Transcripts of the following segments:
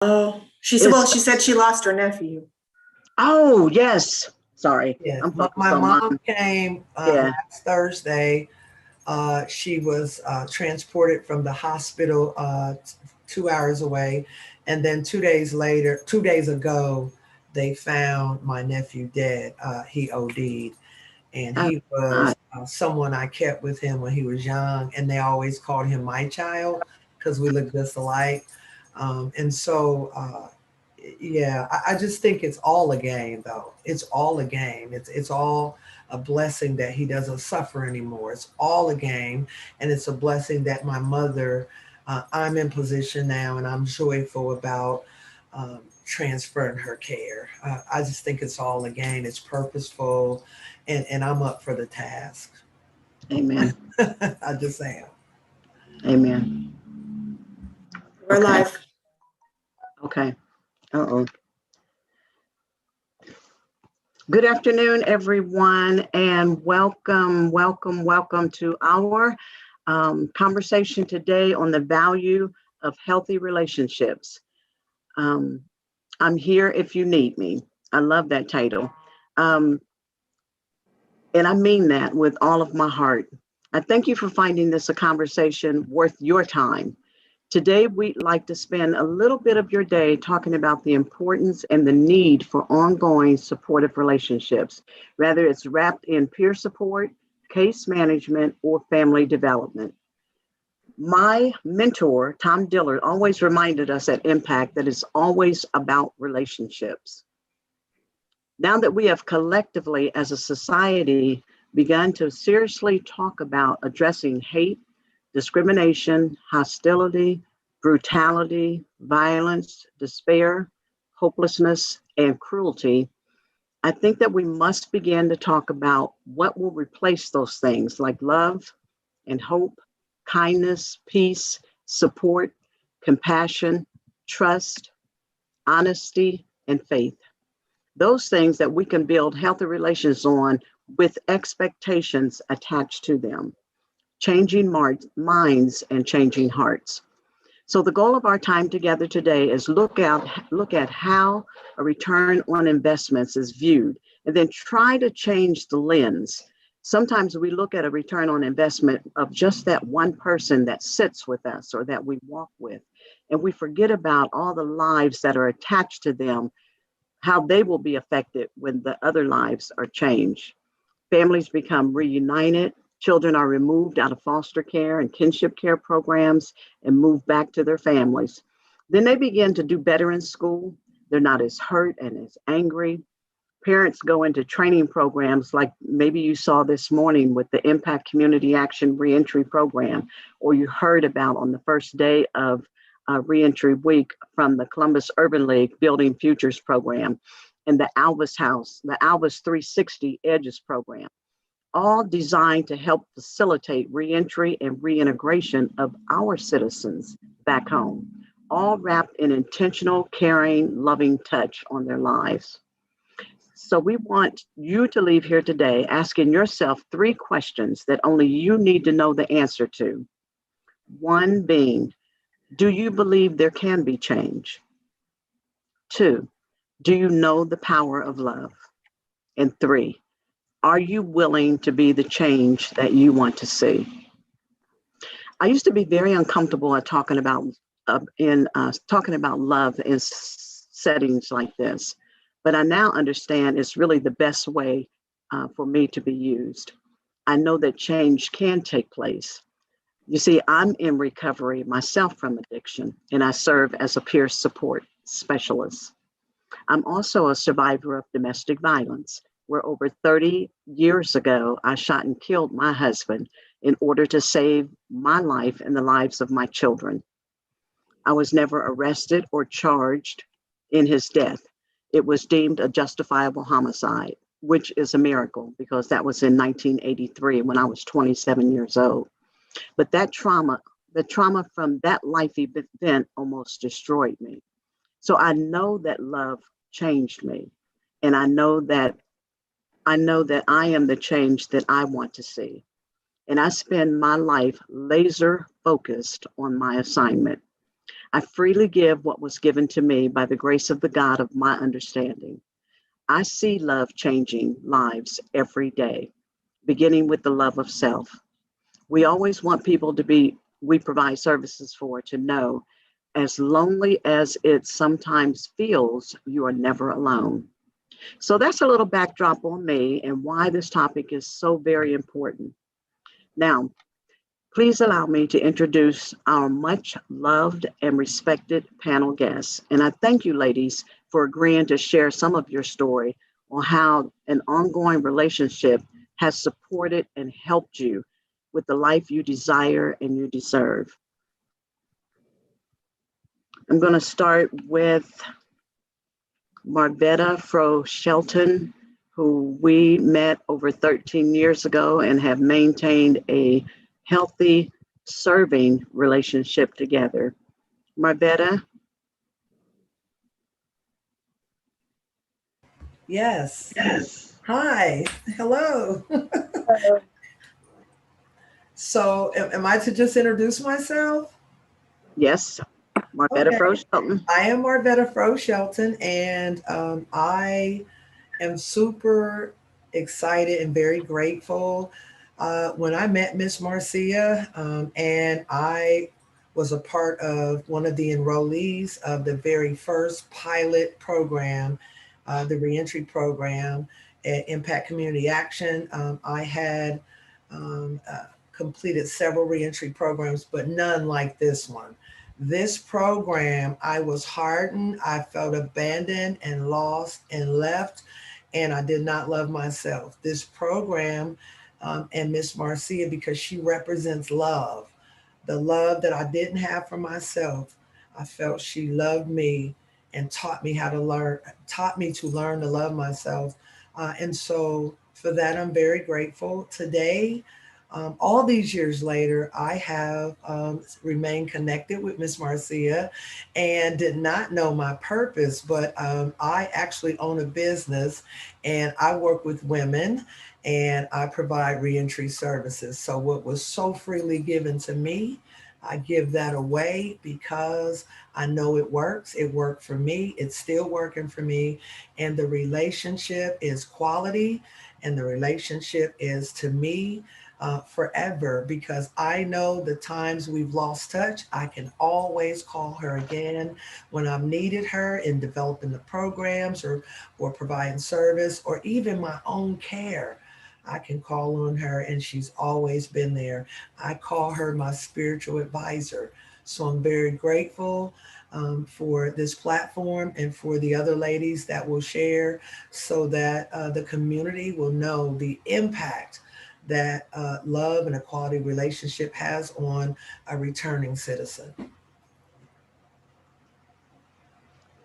Oh, It's, she said she lost her nephew. oh, yes. Sorry. Yeah, I'm focused my on mom mine. came Yeah. last Thursday. She was transported from the hospital 2 hours away. And then 2 days later, 2 days ago, they found my nephew dead. He OD'd. And Oh, he was God. someone I kept with him when he was young. And they always called him my child because we look just alike. And so, yeah, I just think it's all a game, though. It's all a game. It's all a blessing that he doesn't suffer anymore. It's all a game, and it's a blessing that my mother. I'm in position now, and I'm joyful about transferring her care. I just think it's all a game. It's purposeful, and I'm up for the task. Amen. I just am. Amen. We're Okay. live. Okay. Uh-oh. Good afternoon, everyone, and welcome to our conversation today on the value of healthy relationships. I'm here if you need me. I love that title. Um, and I mean that with all of my heart. I thank you for finding this a conversation worth your time. Today, we'd like to spend a little bit of your day talking about the importance and the need for ongoing supportive relationships, whether it's wrapped in peer support, case management, or family development. My mentor, Tom Dillard, always reminded us at Impact that it's always about relationships. Now that we have collectively, as a society, begun to seriously talk about addressing hate, discrimination, hostility, brutality, violence, despair, hopelessness, and cruelty, I think that we must begin to talk about what will replace those things like love and hope, kindness, peace, support, compassion, trust, honesty, and faith. Those things that we can build healthy relations on with expectations attached to them, changing minds and changing hearts. So the goal of our time together today is look at how a return on investments is viewed, and then try to change the lens. Sometimes we look at a return on investment of just that one person that sits with us or that we walk with, and we forget about all the lives that are attached to them, how they will be affected when the other lives are changed. Families become reunited. Children are removed out of foster care and kinship care programs and moved back to their families. Then they begin to do better in school. They're not as hurt and as angry. Parents go into training programs like maybe you saw this morning with the Impact Community Action Reentry Program, or you heard about on the first day of Reentry Week from the Columbus Urban League Building Futures Program and the Alvis House, the Alvis 360 Edges Program, all designed to help facilitate reentry and reintegration of our citizens back home, all wrapped in intentional, caring, loving touch on their lives. So we want you to leave here today asking yourself 3 questions that only you need to know the answer to. One being, do you believe there can be change? 2, do you know the power of love? And 3, are you willing to be the change that you want to see? I used to be very uncomfortable at talking about love in settings like this, but I now understand it's really the best way for me to be used. I know that change can take place. You see, I'm in recovery myself from addiction, and I serve as a peer support specialist. I'm also a survivor of domestic violence, where over 30 years ago, I shot and killed my husband in order to save my life and the lives of my children. I was never arrested or charged in his death. It was deemed a justifiable homicide, which is a miracle because that was in 1983 when I was 27 years old. But the trauma from that life event almost destroyed me. So I know that love changed me. And I know that I am the change that I want to see. And I spend my life laser focused on my assignment. I freely give what was given to me by the grace of the God of my understanding. I see love changing lives every day, beginning with the love of self. We always want people we provide services for to know, as lonely as it sometimes feels, you are never alone. So that's a little backdrop on me and why this topic is so very important. Now, please allow me to introduce our much loved and respected panel guests. And I thank you, ladies, for agreeing to share some of your story on how an ongoing relationship has supported and helped you with the life you desire and you deserve. I'm going to start with Marvetta Fro Shelton, who we met over 13 years ago and have maintained a healthy, serving relationship together. Marvetta? Yes. Hi. Hello. So am I to just introduce myself? Yes, Marvetta Fro Shelton. I am Marvetta Fro Shelton, and I am super excited and very grateful. When I met Miss Marcia, and I was a part of one of the enrollees of the very first pilot program, the reentry program at Impact Community Action. I had completed several reentry programs, but none like this one. This program, I was hardened, I felt abandoned and lost and left, and I did not love myself. This program and Miss Marcia, because she represents love, the love that I didn't have for myself. I felt she loved me and taught me to learn to love myself. And so for that, I'm very grateful. Today, all these years later, I have remained connected with Miss Marcia and did not know my purpose, but I actually own a business and I work with women and I provide reentry services. So what was so freely given to me, I give that away because I know it works. It worked for me. It's still working for me. And the relationship is quality and the relationship is, to me, forever, because I know the times we've lost touch, I can always call her again when I've needed her in developing the programs or providing service or even my own care. I can call on her and she's always been there. I call her my spiritual advisor. So I'm very grateful for this platform and for the other ladies that will share so that the community will know the impact that love and a quality relationship has on a returning citizen.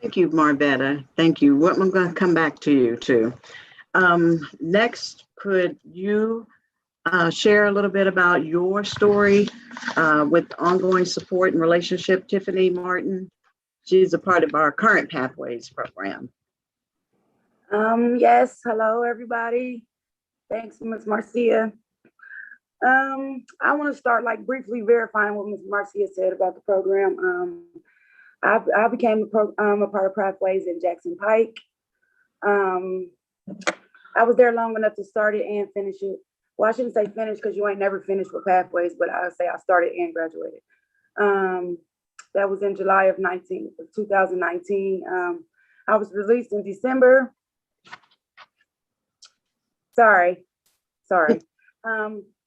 Thank you, Marvetta. Thank you. What I'm going to come back to you too. Next, could you share a little bit about your story with ongoing support and relationship? Tiffany Martin, she's a part of our current Pathways program. Yes, hello everybody. Thanks, Ms. Marcia. I want to start like briefly verifying what Ms. Marcia said about the program. I became a part of Pathways in Jackson Pike. I was there long enough to start it and finish it. Well, I shouldn't say finish because you ain't never finished with Pathways, but I would say I started and graduated. That was in July of 2019. I was released in December. Sorry. I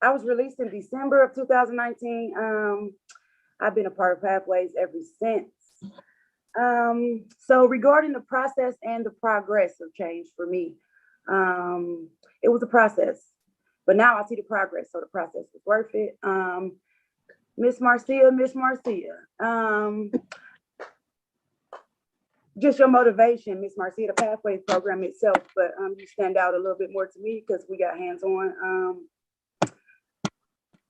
was released in December of 2019. I've been a part of Pathways ever since. So regarding the process and the progress of change for me, it was a process, but now I see the progress. So the process was worth it. Miss Marcia, just your motivation, Miss Marcia, the Pathways program itself, but you stand out a little bit more to me because we got hands-on.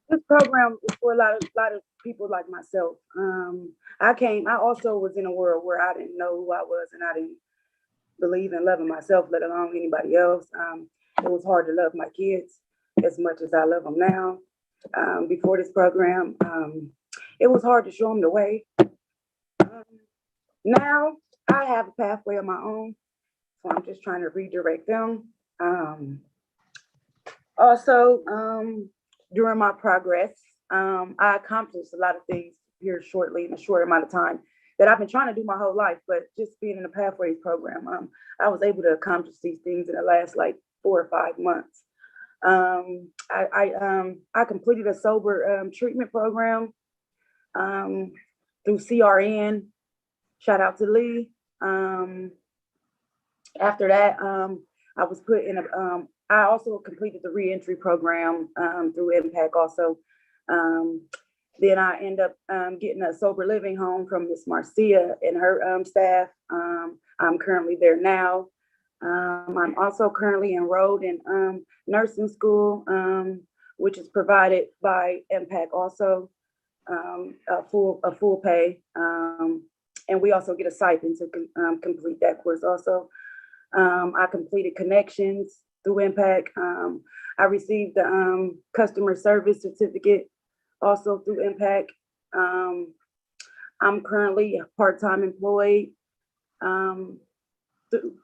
This program is for a lot of people like myself. I also was in a world where I didn't know who I was and I didn't believe in loving myself, let alone anybody else. It was hard to love my kids as much as I love them now. Before this program, it was hard to show them the way. Now I have a pathway of my own, so I'm just trying to redirect them. Also, during my progress, I accomplished a lot of things here shortly in a short amount of time that I've been trying to do my whole life, but just being in the Pathways program, I was able to accomplish these things in the last like 4 or 5 months. I completed a sober treatment program through CRN. Shout out to Lee. After that, I was put in I also completed the reentry program through Impact also. Then I end up getting a sober living home from Miss Marcia and her staff. I'm currently there now. I'm also currently enrolled in nursing school, which is provided by Impact also, a full pay. And we also get a stipend to complete that course also. I completed Connections through Impact. I received the customer service certificate also through Impact. I'm currently part-time employed through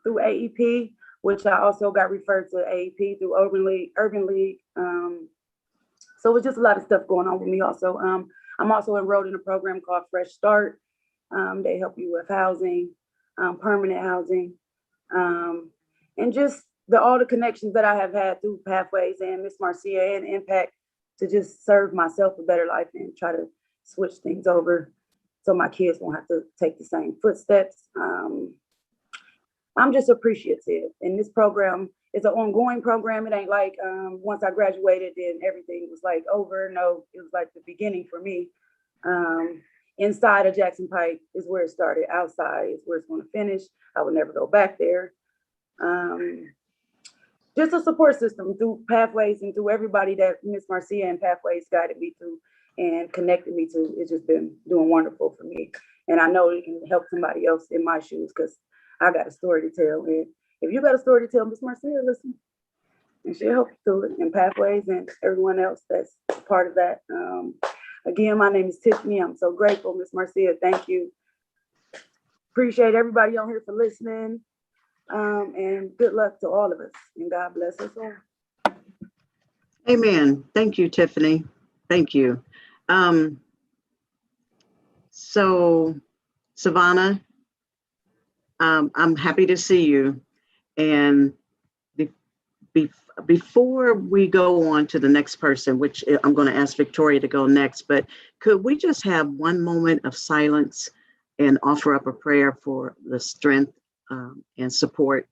AEP, which I also got referred to AEP through Urban League. So it's just a lot of stuff going on with me also. I'm also enrolled in a program called Fresh Start. They help you with housing, permanent housing, and just all the connections that I have had through Pathways and Miss Marcia and Impact to just serve myself a better life and try to switch things over so my kids won't have to take the same footsteps. I'm just appreciative. And this program is an ongoing program. It ain't like once I graduated, then everything was like over. No, it was like the beginning for me. Inside of Jackson Pike is where it started. Outside is where it's going to finish. I would never go back there. Just a support system through Pathways and through everybody that Miss Marcia and Pathways guided me through and connected me to. It's just been doing wonderful for me. And I know it can help somebody else in my shoes because I got a story to tell. And if you got a story to tell, Miss Marcia, listen, and she'll help you through it. And Pathways and everyone else that's part of that. Again, my name is Tiffany. I'm so grateful, Miss Marcia. Thank you. Appreciate everybody on here for listening. And good luck to all of us. And God bless us all. Amen. Thank you, Tiffany. Thank you. So, Savannah, I'm happy to see you. And before we go on to the next person, which I'm going to ask Victoria to go next, but could we just have one moment of silence and offer up a prayer for the strength and support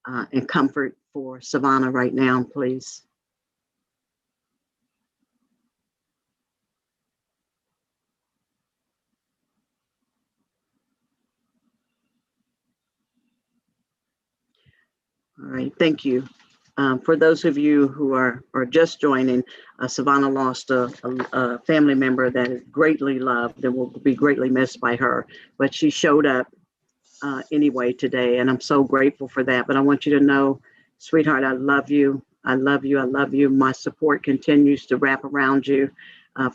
and comfort for Savannah right now, please? All right, thank you. For those of you who are just joining, Savannah lost a family member that is greatly loved and will be greatly missed by her, but she showed up anyway today, and I'm so grateful for that. But I want you to know, sweetheart, I love you. I love you. I love you. My support continues to wrap around you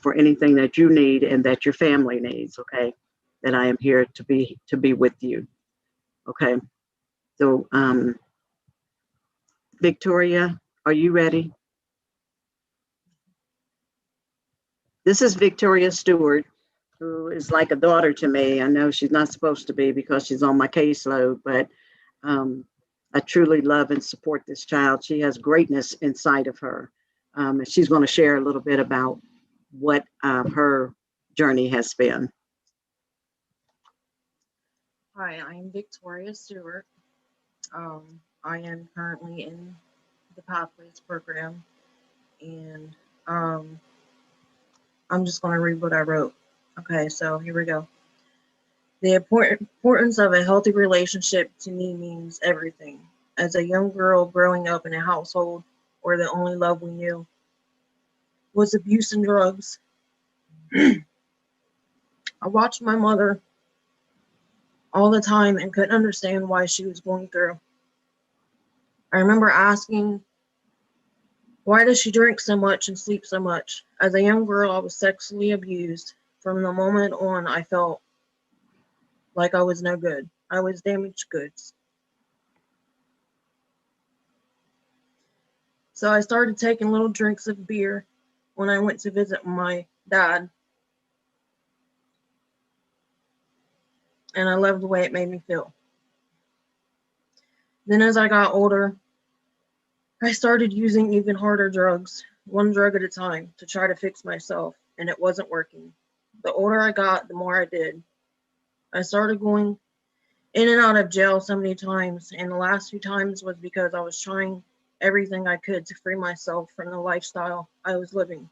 for anything that you need and that your family needs, okay? That I am here to be with you, okay? So, Victoria, are you ready? This is Victoria Stewart, who is like a daughter to me. I know she's not supposed to be because she's on my caseload, but I truly love and support this child. She has greatness inside of her. And she's going to share a little bit about what her journey has been. Hi, I'm Victoria Stewart. I am currently in the Pathways program, and I'm just going to read what I wrote. Okay, so here we go. The importance of a healthy relationship to me means everything. As a young girl growing up in a household where the only love we knew was abuse and drugs, I watched my mother all the time and couldn't understand why she was going through. I remember asking, why does she drink so much and sleep so much? As a young girl, I was sexually abused. From the moment on, I felt like I was no good. I was damaged goods. So I started taking little drinks of beer when I went to visit my dad. And I loved the way it made me feel. Then as I got older, I started using even harder drugs, one drug at a time, to try to fix myself, and it wasn't working. The older I got, the more I did. I started going in and out of jail so many times, and the last few times was because I was trying everything I could to free myself from the lifestyle I was living.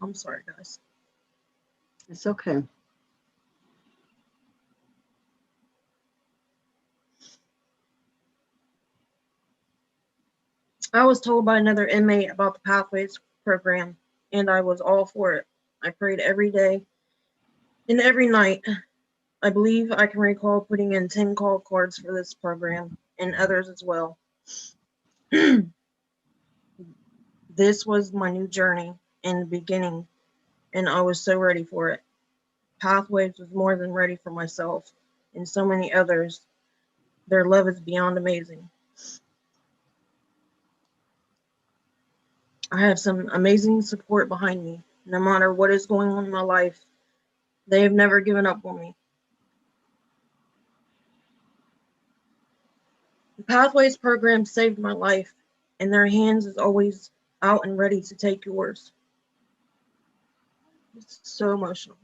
I'm sorry, guys. It's okay. I was told by another inmate about the Pathways program, and I was all for it. I prayed every day and every night. I believe I can recall putting in 10 call cards for this program and others as well. This was my new journey in the beginning, and I was so ready for it. Pathways was more than ready for myself and so many others. Their love is beyond amazing. I have some amazing support behind me. No matter what is going on in my life, they have never given up on me. The Pathways program saved my life, and their hands is always out and ready to take yours. It's so emotional.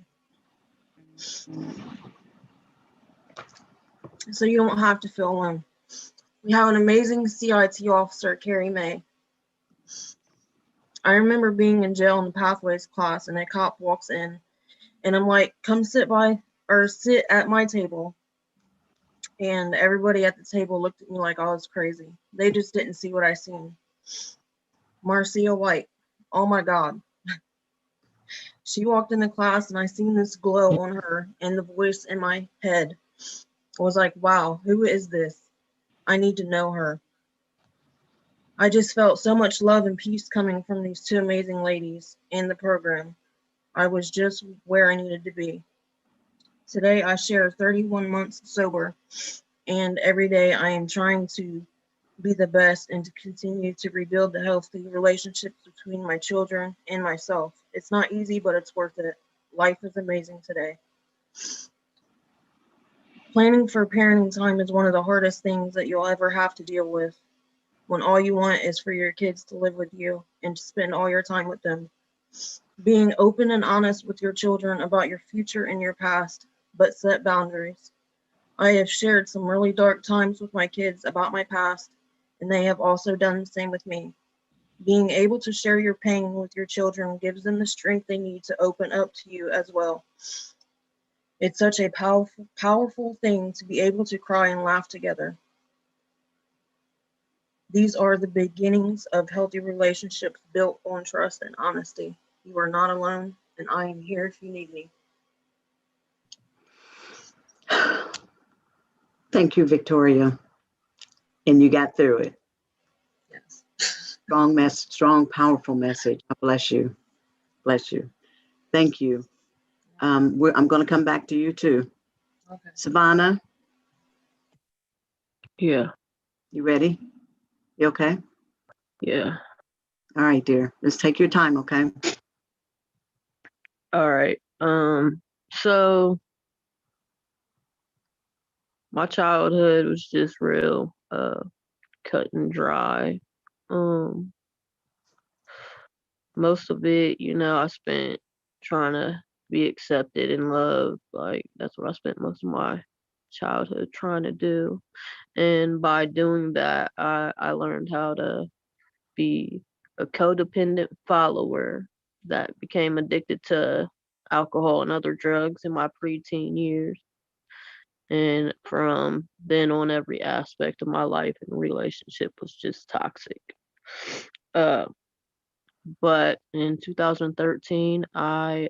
So you don't have to feel alone. We have an amazing CIT officer, Carrie May. I remember being in jail in the Pathways class, and a cop walks in, and I'm like, come sit at my table. And everybody at the table looked at me like I was crazy. They just didn't see what I seen. Marcia White, oh my God. She walked in the class, and I seen this glow on her, and the voice in my head was like, wow, who is this? I need to know her. I just felt so much love and peace coming from these two amazing ladies in the program. I was just where I needed to be. Today I share 31 months sober, and every day I am trying to be the best and to continue to rebuild the healthy relationships between my children and myself. It's not easy, but it's worth it. Life is amazing today. Planning for parenting time is one of the hardest things that you'll ever have to deal with, when all you want is for your kids to live with you and to spend all your time with them. Being open and honest with your children about your future and your past, but set boundaries. I have shared some really dark times with my kids about my past, and they have also done the same with me. Being able to share your pain with your children gives them the strength they need to open up to you as well. It's such a powerful thing to be able to cry and laugh together. These are the beginnings of healthy relationships built on trust and honesty. You are not alone, and I am here if you need me. Thank you, Victoria. And you got through it. Yes. Strong, powerful message. God bless you. Bless you. Thank you. I'm going to come back to you too. Okay. Savannah, Yeah, you ready? You okay? yeah. All right, dear. Let's take your time, okay? All right. So my childhood was just real cut and dry. Um, Most of it, I spent trying to be accepted and loved. Like that's what I spent most of my childhood trying to do. And by doing that, I learned how to be a codependent follower that became addicted to alcohol and other drugs in my preteen years. And from then on, every aspect of my life and relationship was just toxic. Uh, but in 2013, I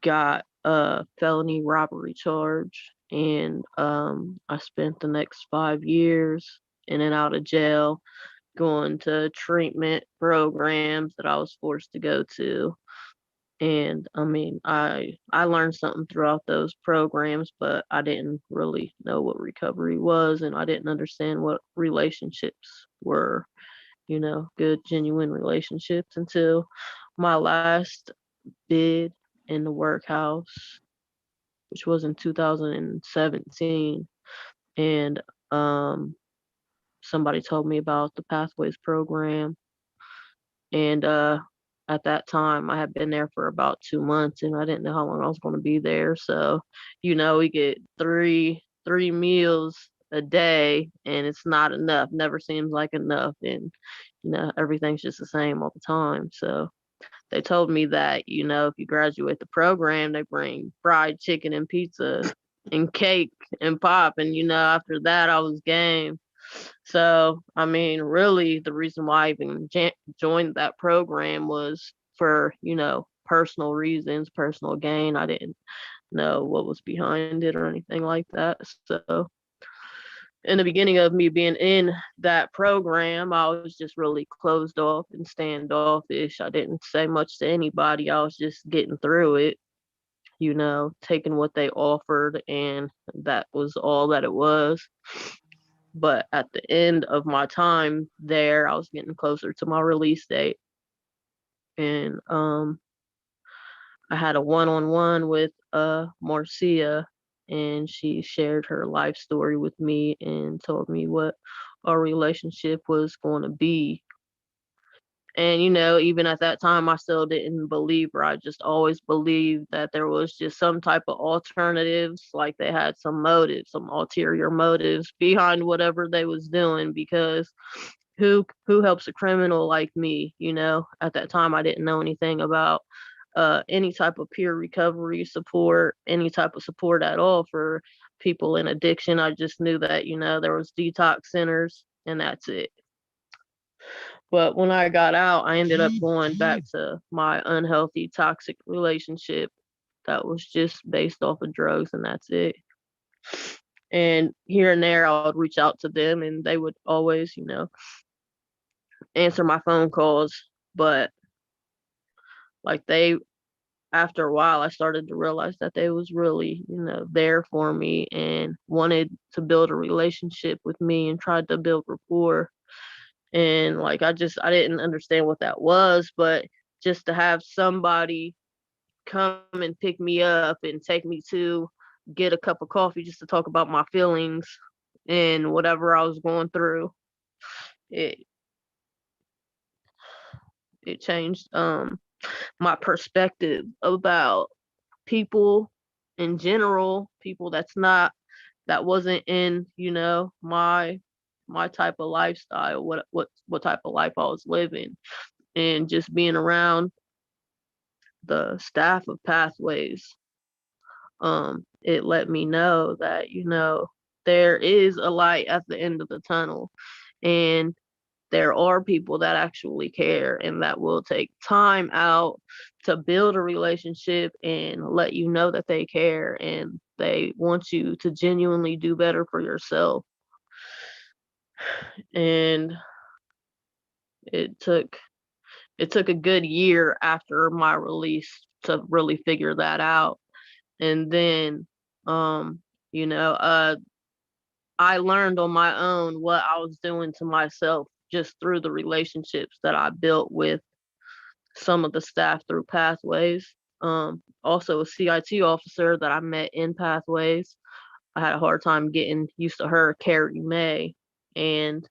got a felony robbery charge, and I spent the next 5 years in and out of jail, going to treatment programs that I was forced to go to. And I mean, I learned something throughout those programs, but I didn't really know what recovery was, and I didn't understand what relationships were, good, genuine relationships until my last bid in the workhouse, which was in 2017. And somebody told me about the Pathways program. And at that time, I had been there for about 2 months, and I didn't know how long I was going to be there. So, we get three meals a day, and it's not enough. Never seems like enough, and everything's just the same all the time. So they told me that if you graduate the program, they bring fried chicken and pizza and cake and pop, and after that, I was game. So, I mean, really, the reason why I even joined that program was for, personal reasons, personal gain. I didn't know what was behind it or anything like that. So, in the beginning of me being in that program, I was just really closed off and standoffish. I didn't say much to anybody. I was just getting through it, taking what they offered, and that was all that it was. But at the end of my time there, I was getting closer to my release date. And I had a one-on-one with Marcia, and she shared her life story with me and told me what our relationship was going to be. And, even at that time, I still didn't believe her. I just always believed that there was just some type of alternatives, like they had some motives, some ulterior motives behind whatever they was doing, because who helps a criminal like me? At that time, I didn't know anything about any type of peer recovery support, any type of support at all for people in addiction. I just knew that, there was detox centers, and that's it. But when I got out, I ended up going back to my unhealthy, toxic relationship that was just based off of drugs, and that's it. And here and there, I would reach out to them, and they would always, answer my phone calls. But like after a while, I started to realize that they was really, there for me and wanted to build a relationship with me and tried to build rapport. And like I didn't understand what that was, but just to have somebody come and pick me up and take me to get a cup of coffee just to talk about my feelings and whatever I was going through, it changed my perspective about people in general, people that wasn't in, my type of lifestyle, what type of life I was living. And just being around the staff of Pathways, it let me know that, there is a light at the end of the tunnel, and there are people that actually care and that will take time out to build a relationship and let you know that they care and they want you to genuinely do better for yourself. And it took a good year after my release to really figure that out. And then you know I learned on my own what I was doing to myself just through the relationships that I built with some of the staff through Pathways. Also a CIT officer that I met in Pathways. I had a hard time getting used to her, Carrie May. And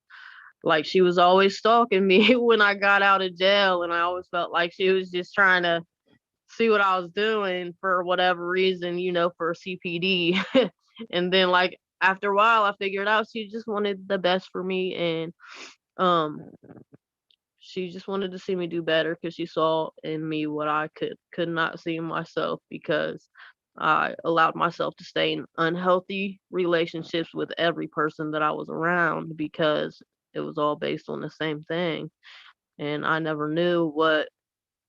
like she was always stalking me when I got out of jail, and I always felt like she was just trying to see what I was doing for whatever reason, for CPD. And then like after a while I figured out she just wanted the best for me, and um she just wanted to see me do better because she saw in me what I could not see in myself, because I allowed myself to stay in unhealthy relationships with every person that I was around because it was all based on the same thing. And I never knew what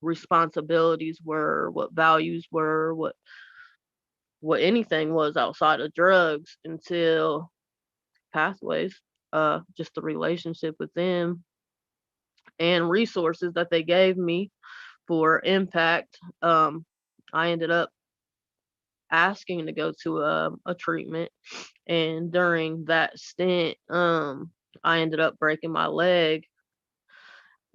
responsibilities were, what values were, what anything was outside of drugs until Pathways. Just the relationship with them and resources that they gave me for impact, I ended up asking to go to a treatment. And during that stint, I ended up breaking my leg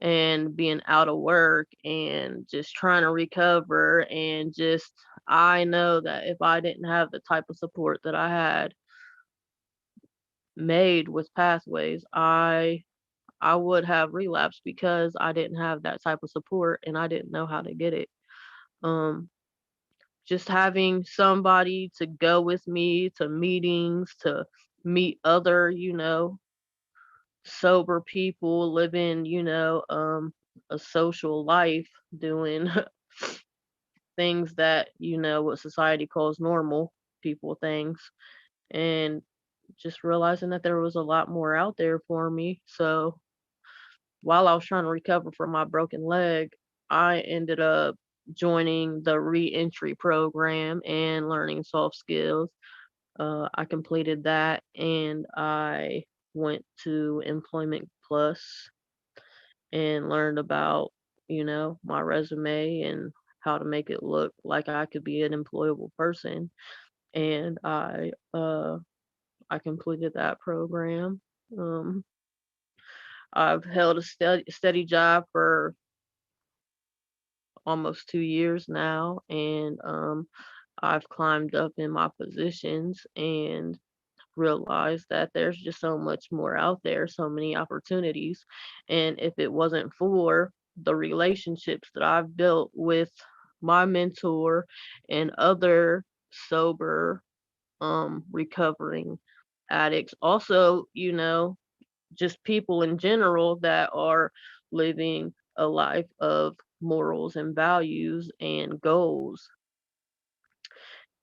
and being out of work and just trying to recover. And just, I know that if I didn't have the type of support that I had made with Pathways, I would have relapsed because I didn't have that type of support and I didn't know how to get it. Um, just having somebody to go with me to meetings, to meet other, sober people living, a social life, doing things that, what society calls normal people things, and just realizing that there was a lot more out there for me. So while I was trying to recover from my broken leg, I ended up joining the reentry program and learning soft skills. I completed that and I went to Employment Plus and learned about, my resume and how to make it look like I could be an employable person. And I completed that program. Um, I've held a steady job for almost 2 years now, and I've climbed up in my positions and realized that there's just so much more out there, so many opportunities. And if it wasn't for the relationships that I've built with my mentor and other sober, recovering addicts, also, just people in general that are living a life of morals and values and goals,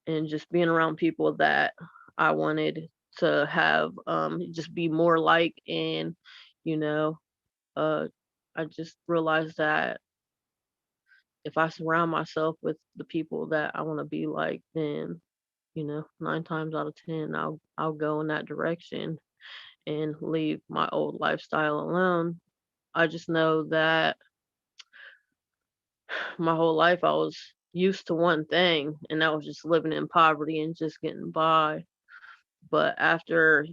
and just being around people that I wanted to have, just be more like. And you know uh I just realized that if I surround myself with the people that I want to be like, then 9 times out of 10 I'll go in that direction and leave my old lifestyle alone. I just know that my whole life I was used to one thing, and that was just living in poverty and just getting by. But after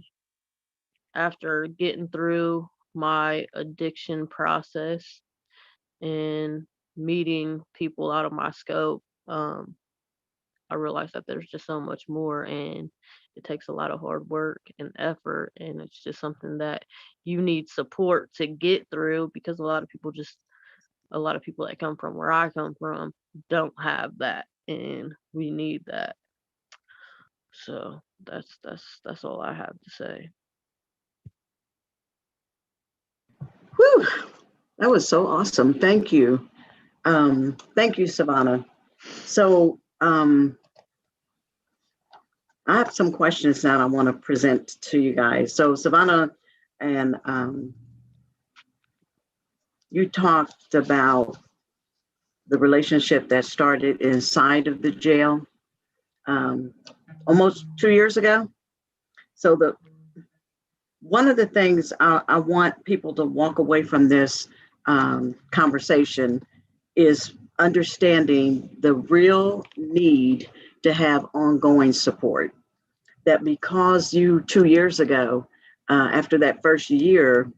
getting through my addiction process and meeting people out of my scope, I realized that there's just so much more, and it takes a lot of hard work and effort, and it's just something that you need support to get through, because a lot of people that come from where I come from don't have that, and we need that. So that's all I have to say. Whew, that was so awesome. Thank you. Thank you, Savannah. So I have some questions that I want to present to you guys. So Savannah, and you talked about the relationship that started inside of the jail almost 2 years ago. So one of the things I want people to walk away from this conversation is understanding the real need to have ongoing support. That because you 2 years ago, after that first year,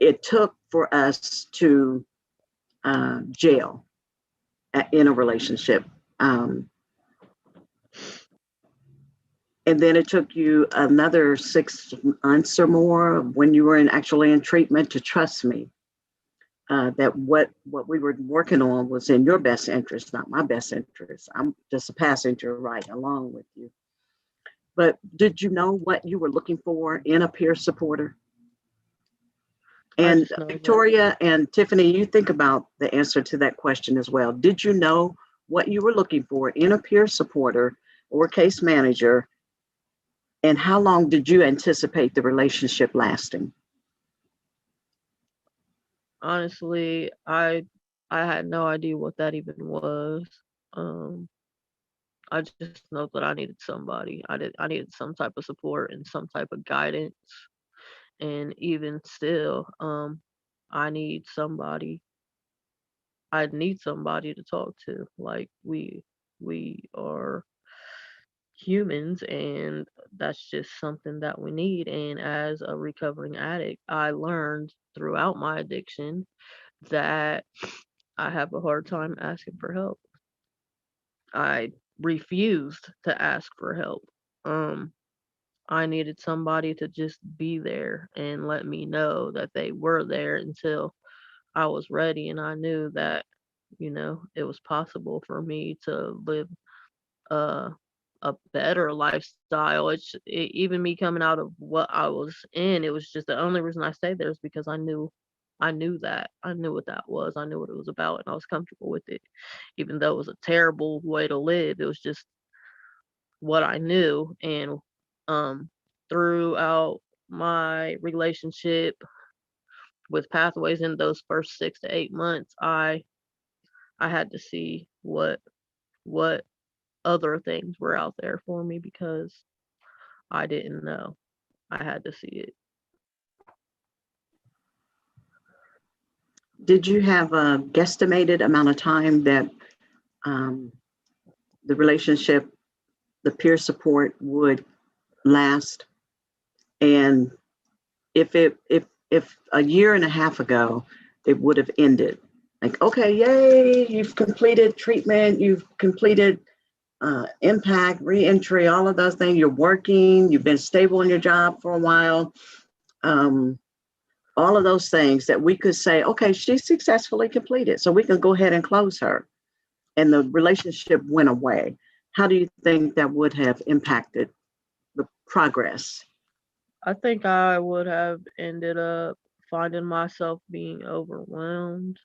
it took for us to jail in a relationship. And then it took you another 6 months or more when you were actually in treatment to trust me that what we were working on was in your best interest, not my best interest. I'm just a passenger riding along with you. But did you know what you were looking for in a peer supporter? And Victoria and Tiffany, you think about the answer to that question as well. Did you know what you were looking for in a peer supporter or case manager? And how long did you anticipate the relationship lasting? Honestly, I had no idea what that even was. Um, I just know that I needed somebody. I needed some type of support and some type of guidance. And even still, I need somebody. I need somebody to talk to. Like we are humans, and that's just something that we need. And as a recovering addict, I learned throughout my addiction that I have a hard time asking for help. I refused to ask for help. Um, I needed somebody to just be there and let me know that they were there until I was ready, and I knew that, it was possible for me to live a a better lifestyle. Even me coming out of what I was in, it was just the only reason I stayed there is because I knew what that was. I knew what it was about, and I was comfortable with it. Even though it was a terrible way to live, it was just what I knew. And um throughout my relationship with Pathways in those first 6 to 8 months, I had to see what other things were out there for me because I didn't know. I had to see it. Did you have a guesstimated amount of time that um, the relationship, the peer support would last? And if a year and a half ago it would have ended, like, okay, yay, you've completed treatment, you've completed impact, reentry, all of those things, you're working, you've been stable in your job for a while, all of those things that we could say, okay, she successfully completed, so we can go ahead and close her, and the relationship went away. How do you think that would have impacted the progress? I think I would have ended up finding myself being overwhelmed,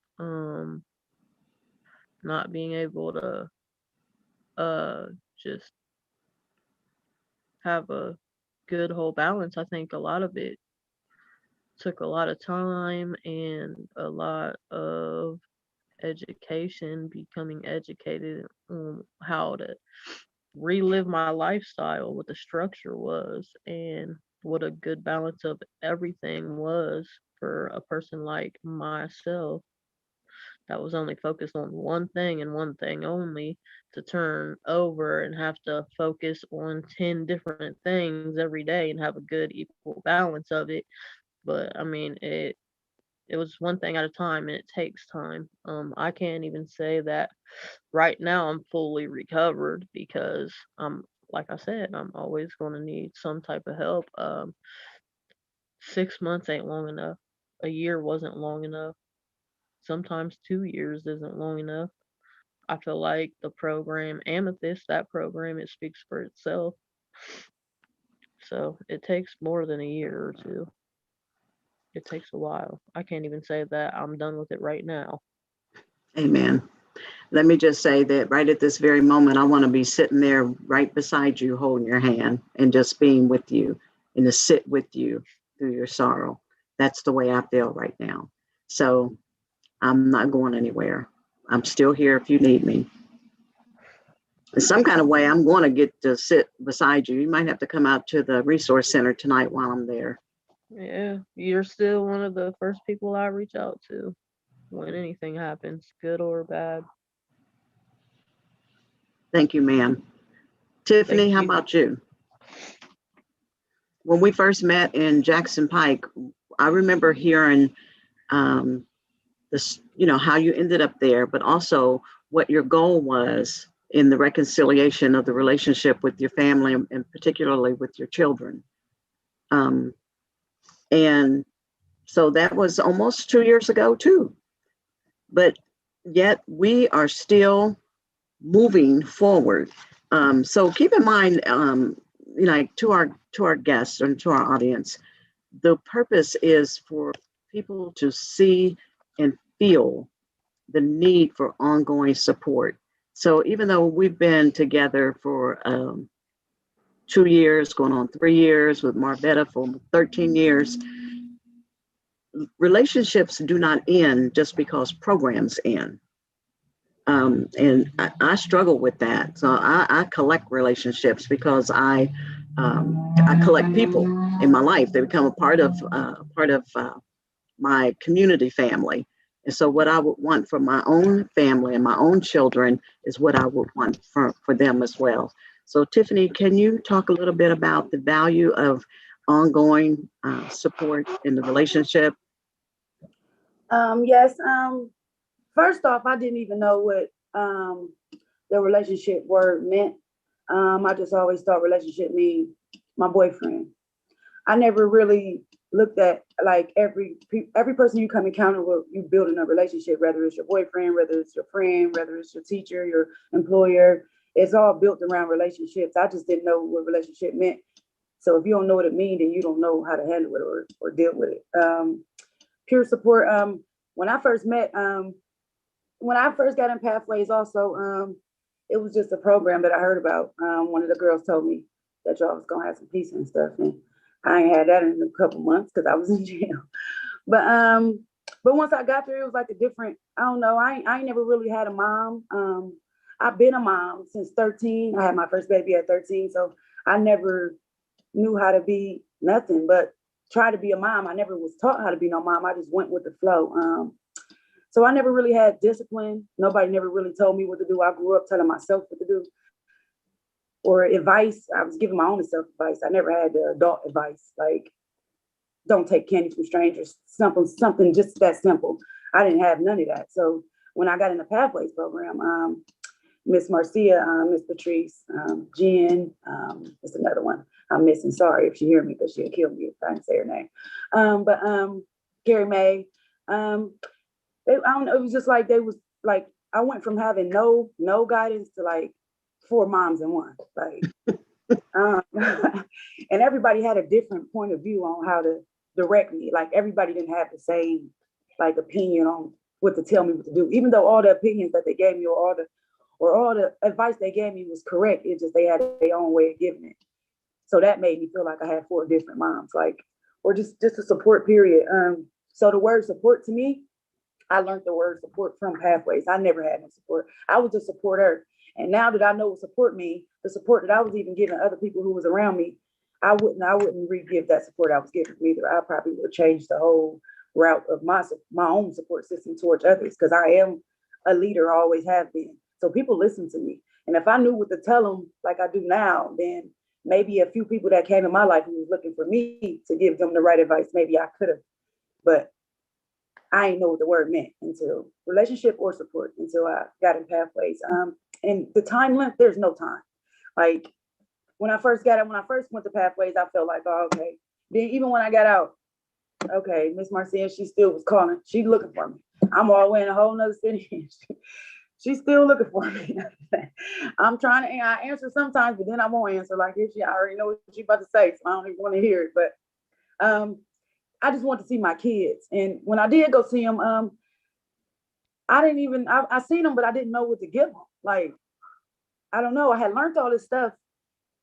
not being able to just have a good whole balance. I think a lot of it took a lot of time and a lot of education, becoming educated on how to relive my lifestyle, what the structure was, and what a good balance of everything was for a person like myself that was only focused on one thing and one thing only, to turn over and have to focus on 10 different things every day and have a good equal balance of it. But I mean, it was one thing at a time, and it takes time. I can't even say that right now I'm fully recovered because like I said, I'm always going to need some type of help. 6 months ain't long enough. A year wasn't long enough. Sometimes 2 years isn't long enough. I feel like the program Amethyst, that program, it speaks for itself. So it takes more than a year or two. It takes a while. I can't even say that I'm done with it right now. Amen. Let me just say that right at this very moment, I want to be sitting there right beside you, holding your hand and just being with you and to sit with you through your sorrow. That's the way I feel right now. So I'm not going anywhere. I'm still here if you need me. In some kind of way, I'm going to get to sit beside you. You might have to come out to the resource center tonight while I'm there. Yeah, you're still one of the first people I reach out to when anything happens, good or bad. Thank you, ma'am. Tiffany, Thank how you. about you? When we first met in Jackson Pike, I remember hearing this, how you ended up there, but also what your goal was in the reconciliation of the relationship with your family and particularly with your children. And so that was almost 2 years ago too. But yet we are still moving forward. So keep in mind, to our guests and to our audience, the purpose is for people to see and feel the need for ongoing support. So even though we've been together for 2 years, going on 3 years, with Marvetta for 13 years, relationships do not end just because programs end. And I struggle with that. So I collect relationships because I collect people in my life. They become a part of my community family. And so what I would want for my own family and my own children is what I would want for them as well. So Tiffany, can you talk a little bit about the value of ongoing support in the relationship? Yes. First off, I didn't even know what the relationship word meant. I just always thought relationship mean my boyfriend. I never really looked at like every person you come encounter with, you building a relationship, whether it's your boyfriend, whether it's your friend, whether it's your teacher, your employer. It's all built around relationships. I just didn't know what relationship meant. So if you don't know what it means, then you don't know how to handle it or deal with it. Peer support. When I first met, when I first got in Pathways, also, it was just a program that I heard about. One of the girls told me that y'all was gonna have some peace and stuff, and I ain't had that in a couple months because I was in jail. But once I got there, it was like a different. I don't know. I ain't never really had a mom. I've been a mom since 13. I had my first baby at 13, so I never knew how to be nothing but try to be a mom. I never was taught how to be no mom. I just went with the flow. So I never really had discipline. Nobody never really told me what to do. I grew up telling myself what to do. Or advice. I was giving my own self advice. I never had the adult advice, like don't take candy from strangers, something just that simple. I didn't have none of that. So when I got in the Pathways program, Miss Marcia, Miss Patrice, Jen, there's another one I'm missing. Sorry if she hear me because she'll kill me if I didn't say her name. But Carrie Mae, I don't know. It was just like they was like I went from having no guidance to like 4 moms in one. Like, and everybody had a different point of view on how to direct me. Like everybody didn't have the same like opinion on what to tell me what to do. Even though all the opinions that they gave me or all the advice they gave me was correct, it's just they had their own way of giving it. So that made me feel like I had 4 different moms, like, or just a support period. So the word support to me, I learned the word support from Pathways. I never had no support. I was a supporter. And now that I know what support means, the support that I was even giving other people who was around me, I wouldn't re-give that support I was giving them either. I probably would change the whole route of my own support system towards others because I am a leader, I always have been. So people listen to me. And if I knew what to tell them like I do now, then maybe a few people that came in my life who was looking for me to give them the right advice, maybe I could have. But I didn't know what the word meant until relationship or support until I got in Pathways. And the time length, there's no time. Like when I first went to Pathways, I felt like, oh, okay. Then even when I got out, okay, Miss Marcia, she still was calling. She's looking for me. I'm all the way in a whole nother city. She's still looking for me. I'm trying to, I answer sometimes, but then I won't answer. Like if I already know what she's about to say, so I don't even want to hear it. But I just want to see my kids. And when I did go see them, I seen them, but I didn't know what to give them. Like, I don't know. I had learned all this stuff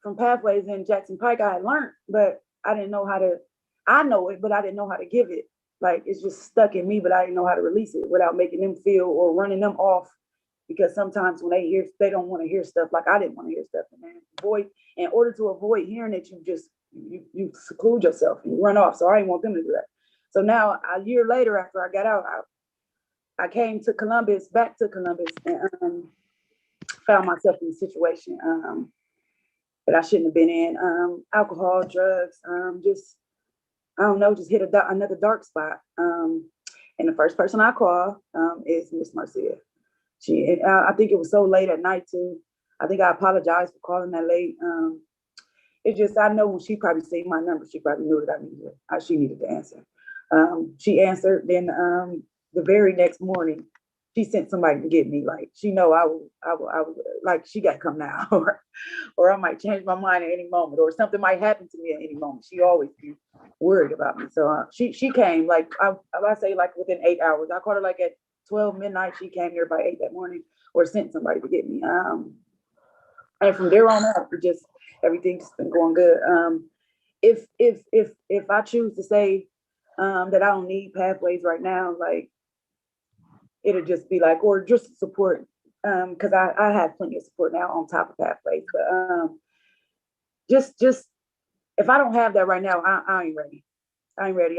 from Pathways in Jackson Pike. I had learned, but I didn't know how to, I know it, but I didn't know how to give it. Like, it's just stuck in me, but I didn't know how to release it without making them feel or running them off. Because sometimes when they don't want to hear stuff, like I didn't want to hear stuff. And in order to avoid hearing it, you seclude yourself and you run off. So I didn't want them to do that. So now a year later, after I got out, I came to Columbus, back to Columbus, and found myself in a situation that I shouldn't have been in. Alcohol, drugs, I don't know, just hit another dark spot. And the first person I call is Miss Marcia. I think it was so late at night too. I think I apologized for calling that late. I know when she probably seen my number, she probably knew that she needed to answer. She answered. Then the very next morning, she sent somebody to get me. Like she know I was like she got to come now, or I might change my mind at any moment, or something might happen to me at any moment. She always be worried about me. So she came like I say like within 8 hours. I called her like at 12 midnight. She came here by 8 that morning, or sent somebody to get me. And from there on out, everything's been going good. If I choose to say that I don't need Pathways right now, like it'll just be like, or just support, because I have plenty of support now on top of Pathways. But just if I don't have that right now, I ain't ready. I ain't ready.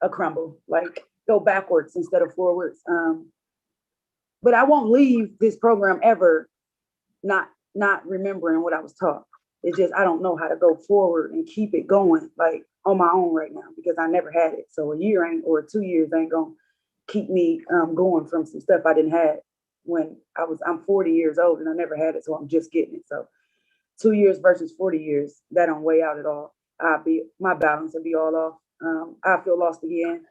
a crumble, like go backwards instead of forwards. But I won't leave this program ever not remembering what I was taught. It's just I don't know how to go forward and keep it going like on my own right now because I never had it. So a year ain't or 2 years ain't gonna keep me going from some stuff I didn't have when I'm 40 years old and I never had it, so I'm just getting it. So 2 years versus 40 years, that don't weigh out at all. My balance will be all off. I feel lost again.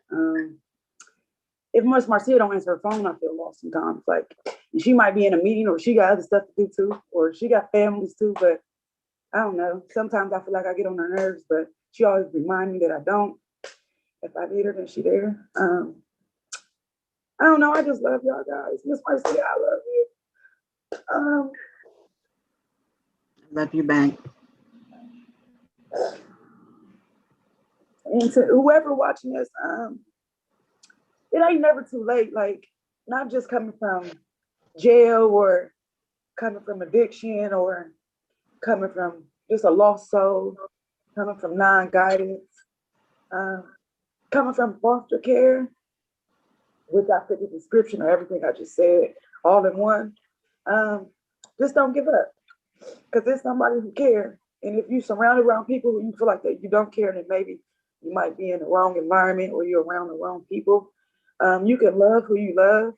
If Miss Marcia don't answer her phone, I feel lost sometimes. Like she might be in a meeting or she got other stuff to do too, or she got families too, but I don't know. Sometimes I feel like I get on her nerves, but she always remind me that I don't. If I need her, then she there. I don't know. I just love y'all guys. Miss Marcia, I love you. Love you back. And to whoever watching this, it ain't never too late. Like not just coming from jail or coming from addiction or coming from just a lost soul, coming from non-guidance, coming from foster care, which I fit the description of everything I just said, all in one. Just don't give up, because there's somebody who cares. And if you surrounded around people who you feel like that you don't care, then maybe you might be in the wrong environment or you're around the wrong people. You can love who you love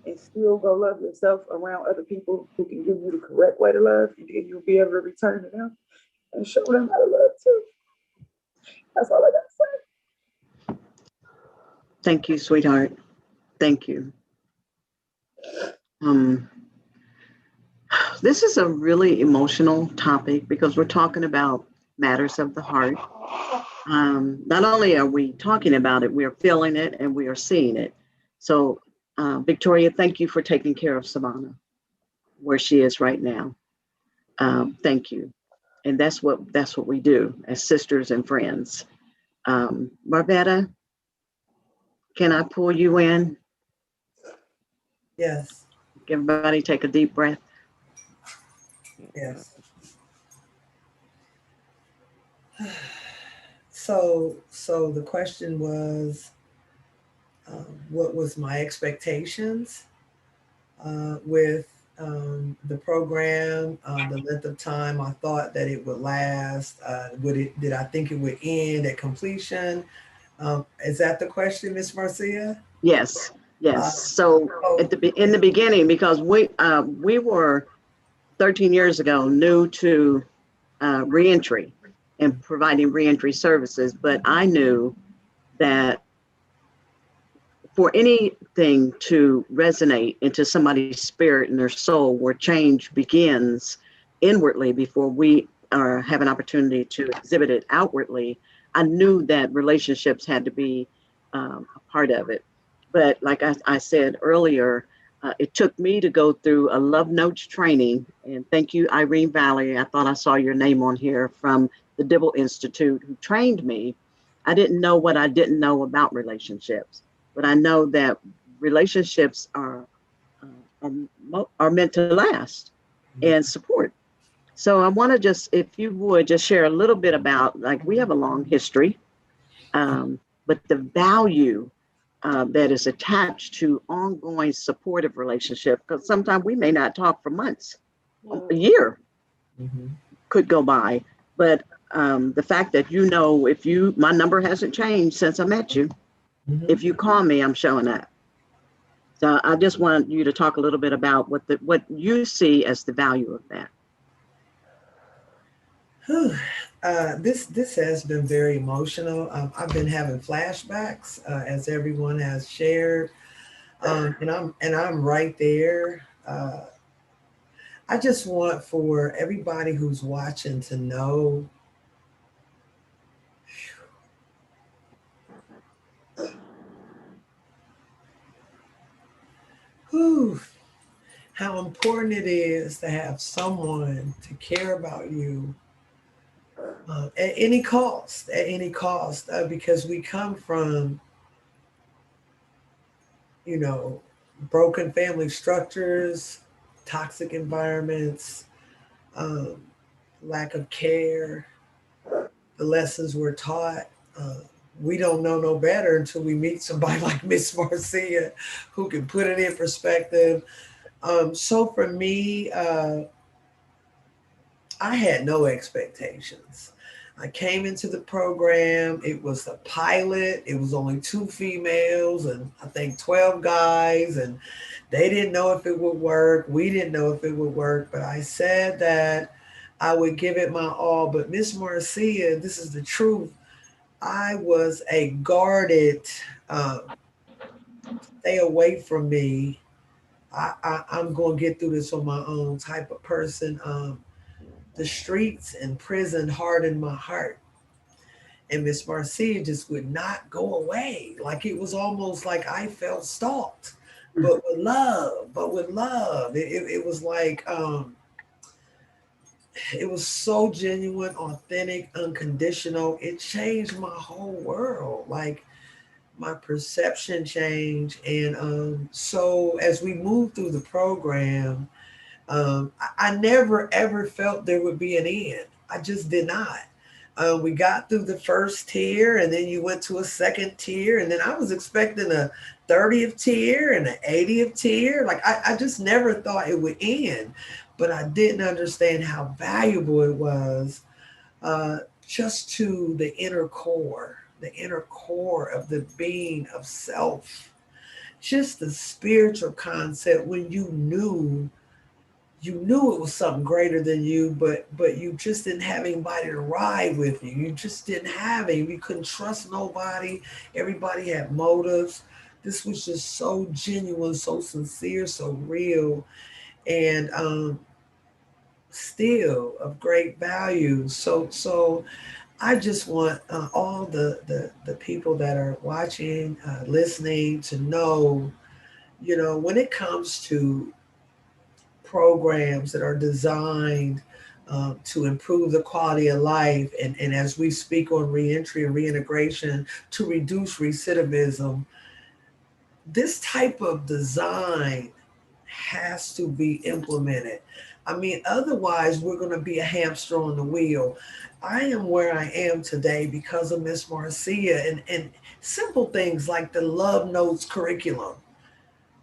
and still go love yourself around other people who can give you the correct way to love, and then you'll be able to return to them and show them how to love too. That's all I gotta say. Thank you, sweetheart. Thank you. This is a really emotional topic because we're talking about matters of the heart. Not only are we talking about it, we are feeling it and we are seeing it. So, Victoria, thank you for taking care of Savannah where she is right now. Thank you. And that's what we do as sisters and friends. Barbetta, can I pull you in? Yes. Everybody take a deep breath. Yes. So the question was, what was my expectations with the program, the length of time I thought that it would last? Did I think it would end at completion? Is that the question, Miss Marcia? Yes. So in the beginning, because we were 13 years ago new to reentry and providing reentry services, but I knew that for anything to resonate into somebody's spirit and their soul, where change begins inwardly before we have an opportunity to exhibit it outwardly, I knew that relationships had to be a part of it. But like I said earlier, it took me to go through a love notes training. And thank you, Irene Valley. I thought I saw your name on here, from the Dibble Institute, who trained me. I didn't know what I didn't know about relationships, but I know that relationships are meant to last and support. So I want to just, if you would, just share a little bit about, like, we have a long history, but the value that is attached to ongoing supportive relationship, because sometimes we may not talk for months, a year could go by, but the fact that, my number hasn't changed since I met you. If you call me, I'm showing up. So I just want you to talk a little bit about what you see as the value of that. This has been very emotional. I've been having flashbacks, as everyone has shared, and I'm right there. I just want for everybody who's watching to know how important it is to have someone to care about you at any cost, because we come from, broken family structures, toxic environments, lack of care, the lessons we're taught we don't know no better until we meet somebody like Miss Marcia who can put it in perspective. So for me, I had no expectations. I came into the program. It was a pilot. It was only 2 females and I think 12 guys. And they didn't know if it would work. We didn't know if it would work. But I said that I would give it my all. But Miss Marcia, this is the truth. I was a guarded, stay away from me. I'm going to get through this on my own type of person. The streets and prison hardened my heart. And Miss Marcia just would not go away. Like it was almost like I felt stalked, but with love, It was like, it was so genuine, authentic, unconditional. It changed my whole world. Like my perception changed. And so as we moved through the program, I never ever felt there would be an end. I just did not. We got through the first tier, and then you went to a second tier, and then I was expecting a 30th tier and an 80th tier. Like I just never thought it would end, but I didn't understand how valuable it was, just to the inner core of the being of self, just the spiritual concept when you knew it was something greater than you, but you just didn't have anybody to ride with you. You just didn't have it. You couldn't trust nobody. Everybody had motives. This was just so genuine, so sincere, so real, and still of great value. So I just want all the people that are watching, listening, to know, when it comes to programs that are designed to improve the quality of life, and as we speak on reentry and reintegration, to reduce recidivism, this type of design has to be implemented. I mean, otherwise we're going to be a hamster on the wheel. I am where I am today because of Miss Marcia, and simple things like the Love Notes curriculum.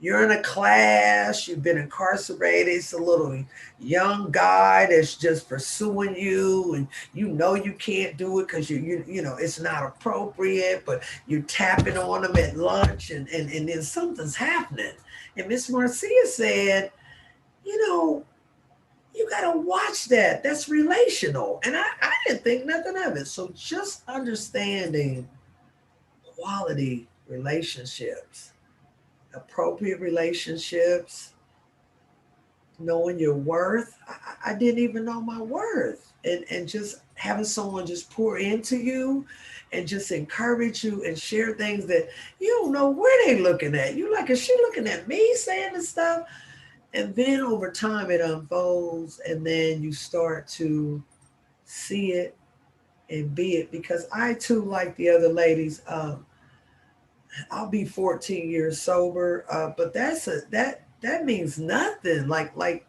You're in a class, you've been incarcerated, it's a little young guy that's just pursuing you, and you can't do it because it's not appropriate, but you're tapping on them at lunch, and then something's happening. And Miss Marcia said, you gotta watch that. That's relational. And I didn't think nothing of it. So just understanding quality relationships, appropriate relationships, knowing your worth. I didn't even know my worth. And just having someone just pour into you and just encourage you and share things that you don't know where they looking at. You like, is she looking at me saying this stuff? And then over time it unfolds, and then you start to see it and be it. Because I too, like the other ladies, I'll be 14 years sober, but that means nothing. Like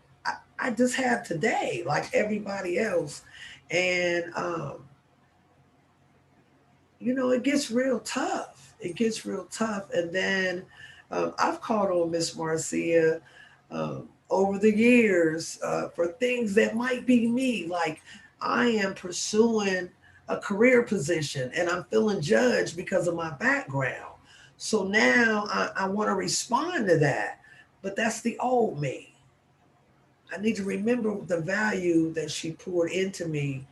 I just have today, like everybody else, and it gets real tough. It gets real tough, and then I've called on Miss Marcia over the years for things that might be me. Like I am pursuing a career position, and I'm feeling judged because of my background. So now I want to respond to that, but that's the old me. I need to remember the value that she poured into me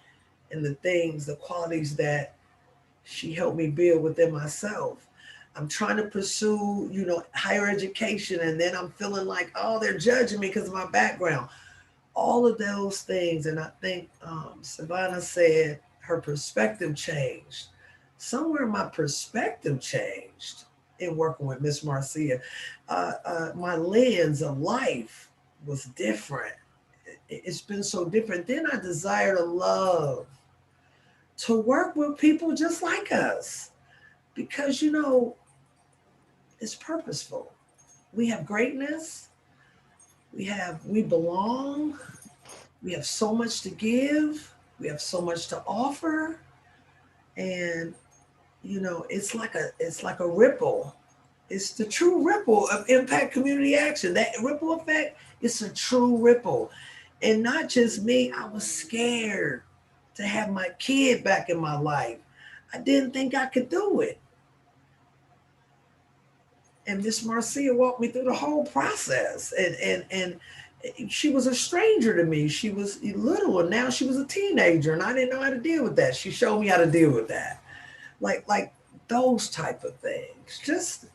and the qualities that she helped me build within myself. I'm trying to pursue, higher education, and then I'm feeling like, oh, they're judging me because of my background. All of those things, and I think Savannah said her perspective changed. Somewhere my perspective changed in working with Miss Marcia. My lens of life was different. It's been so different. Then I desire to love, to work with people just like us, because it's purposeful. We have greatness. We belong. We have so much to give. We have so much to offer. And you know, it's like a ripple. It's the true ripple of impact community action. That ripple effect, it's a true ripple. And not just me, I was scared to have my kid back in my life. I didn't think I could do it. And Miss Marcia walked me through the whole process. And she was a stranger to me. She was little, and now she was a teenager, and I didn't know how to deal with that. She showed me how to deal with that. Like those type of things. Just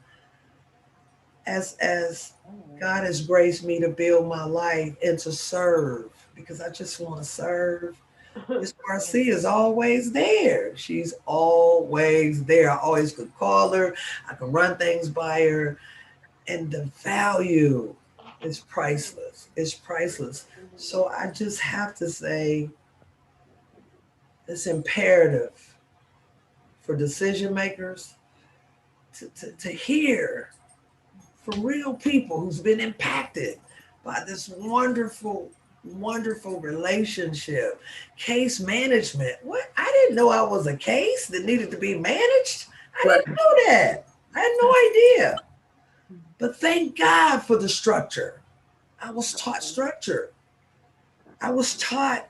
as God has graced me to build my life and to serve, because I just want to serve. Miss Marcia is always there. She's always there. I always could call her. I can run things by her. And the value is priceless. It's priceless. So I just have to say it's imperative for decision makers to hear from real people who's been impacted by this wonderful, wonderful relationship. Case management. What? I didn't know I was a case that needed to be managed. I didn't know that. I had no idea. But thank God for the structure. I was taught structure. I was taught,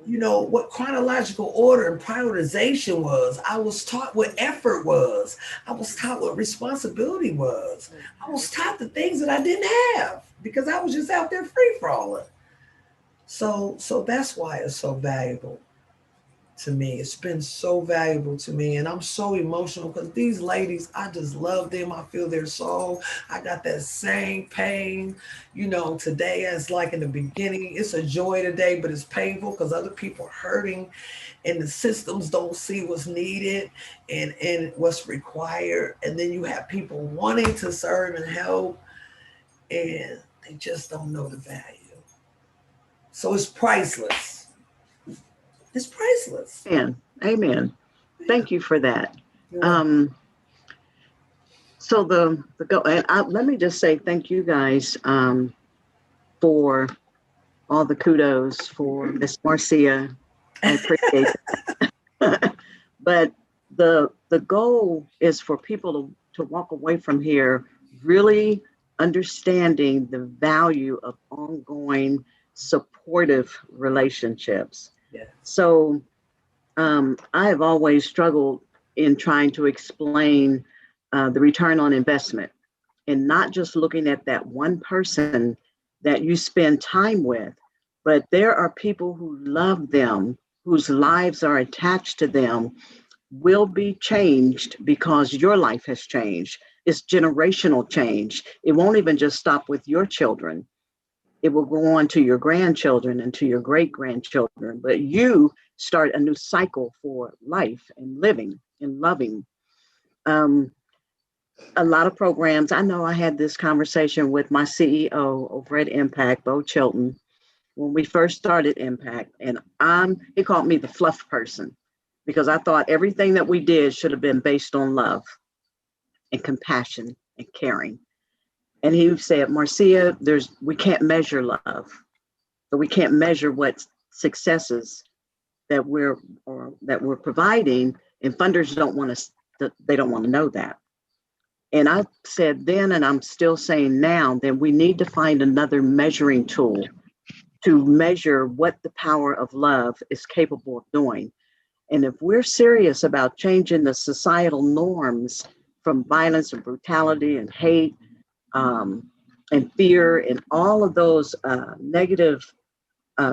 you know, what chronological order and prioritization was. I was taught what effort was. I was taught what responsibility was. I was taught the things that I didn't have because I was just out there free falling. So that's why it's so valuable to me. It's been so valuable to me. And I'm so emotional because these ladies, I just love them. I feel their soul. I got that same pain, you know, today as like in the beginning. It's a joy today, but it's painful because other people are hurting and the systems don't see what's needed and what's required. And then you have people wanting to serve and help and they just don't know the value. So it's priceless. It's priceless. Amen. Thank you for that. Yeah. So the go, and let me just say thank you guys for all the kudos for Miss Marcia. I appreciate that. But the goal is for people to walk away from here really understanding the value of ongoing supportive relationships. Yeah. So I have always struggled in trying to explain the return on investment and not just looking at that one person that you spend time with, but there are people who love them, whose lives are attached to them, will be changed because your life has changed. It's generational change. It won't even just stop with your children. It will go on to your grandchildren and to your great grandchildren, but you start a new cycle for life and living and loving. A lot of programs, I know I had this conversation with my CEO over at Impact, Bo Chilton, when we first started Impact, and he called me the fluff person because I thought everything that we did should have been based on love and compassion and caring. And he said, Marcia, we can't measure love, but we can't measure what successes that we're providing, and funders don't want to know that. And I said then, and I'm still saying now, that we need to find another measuring tool to measure what the power of love is capable of doing. And if we're serious about changing the societal norms from violence and brutality and hate and fear and all of those negative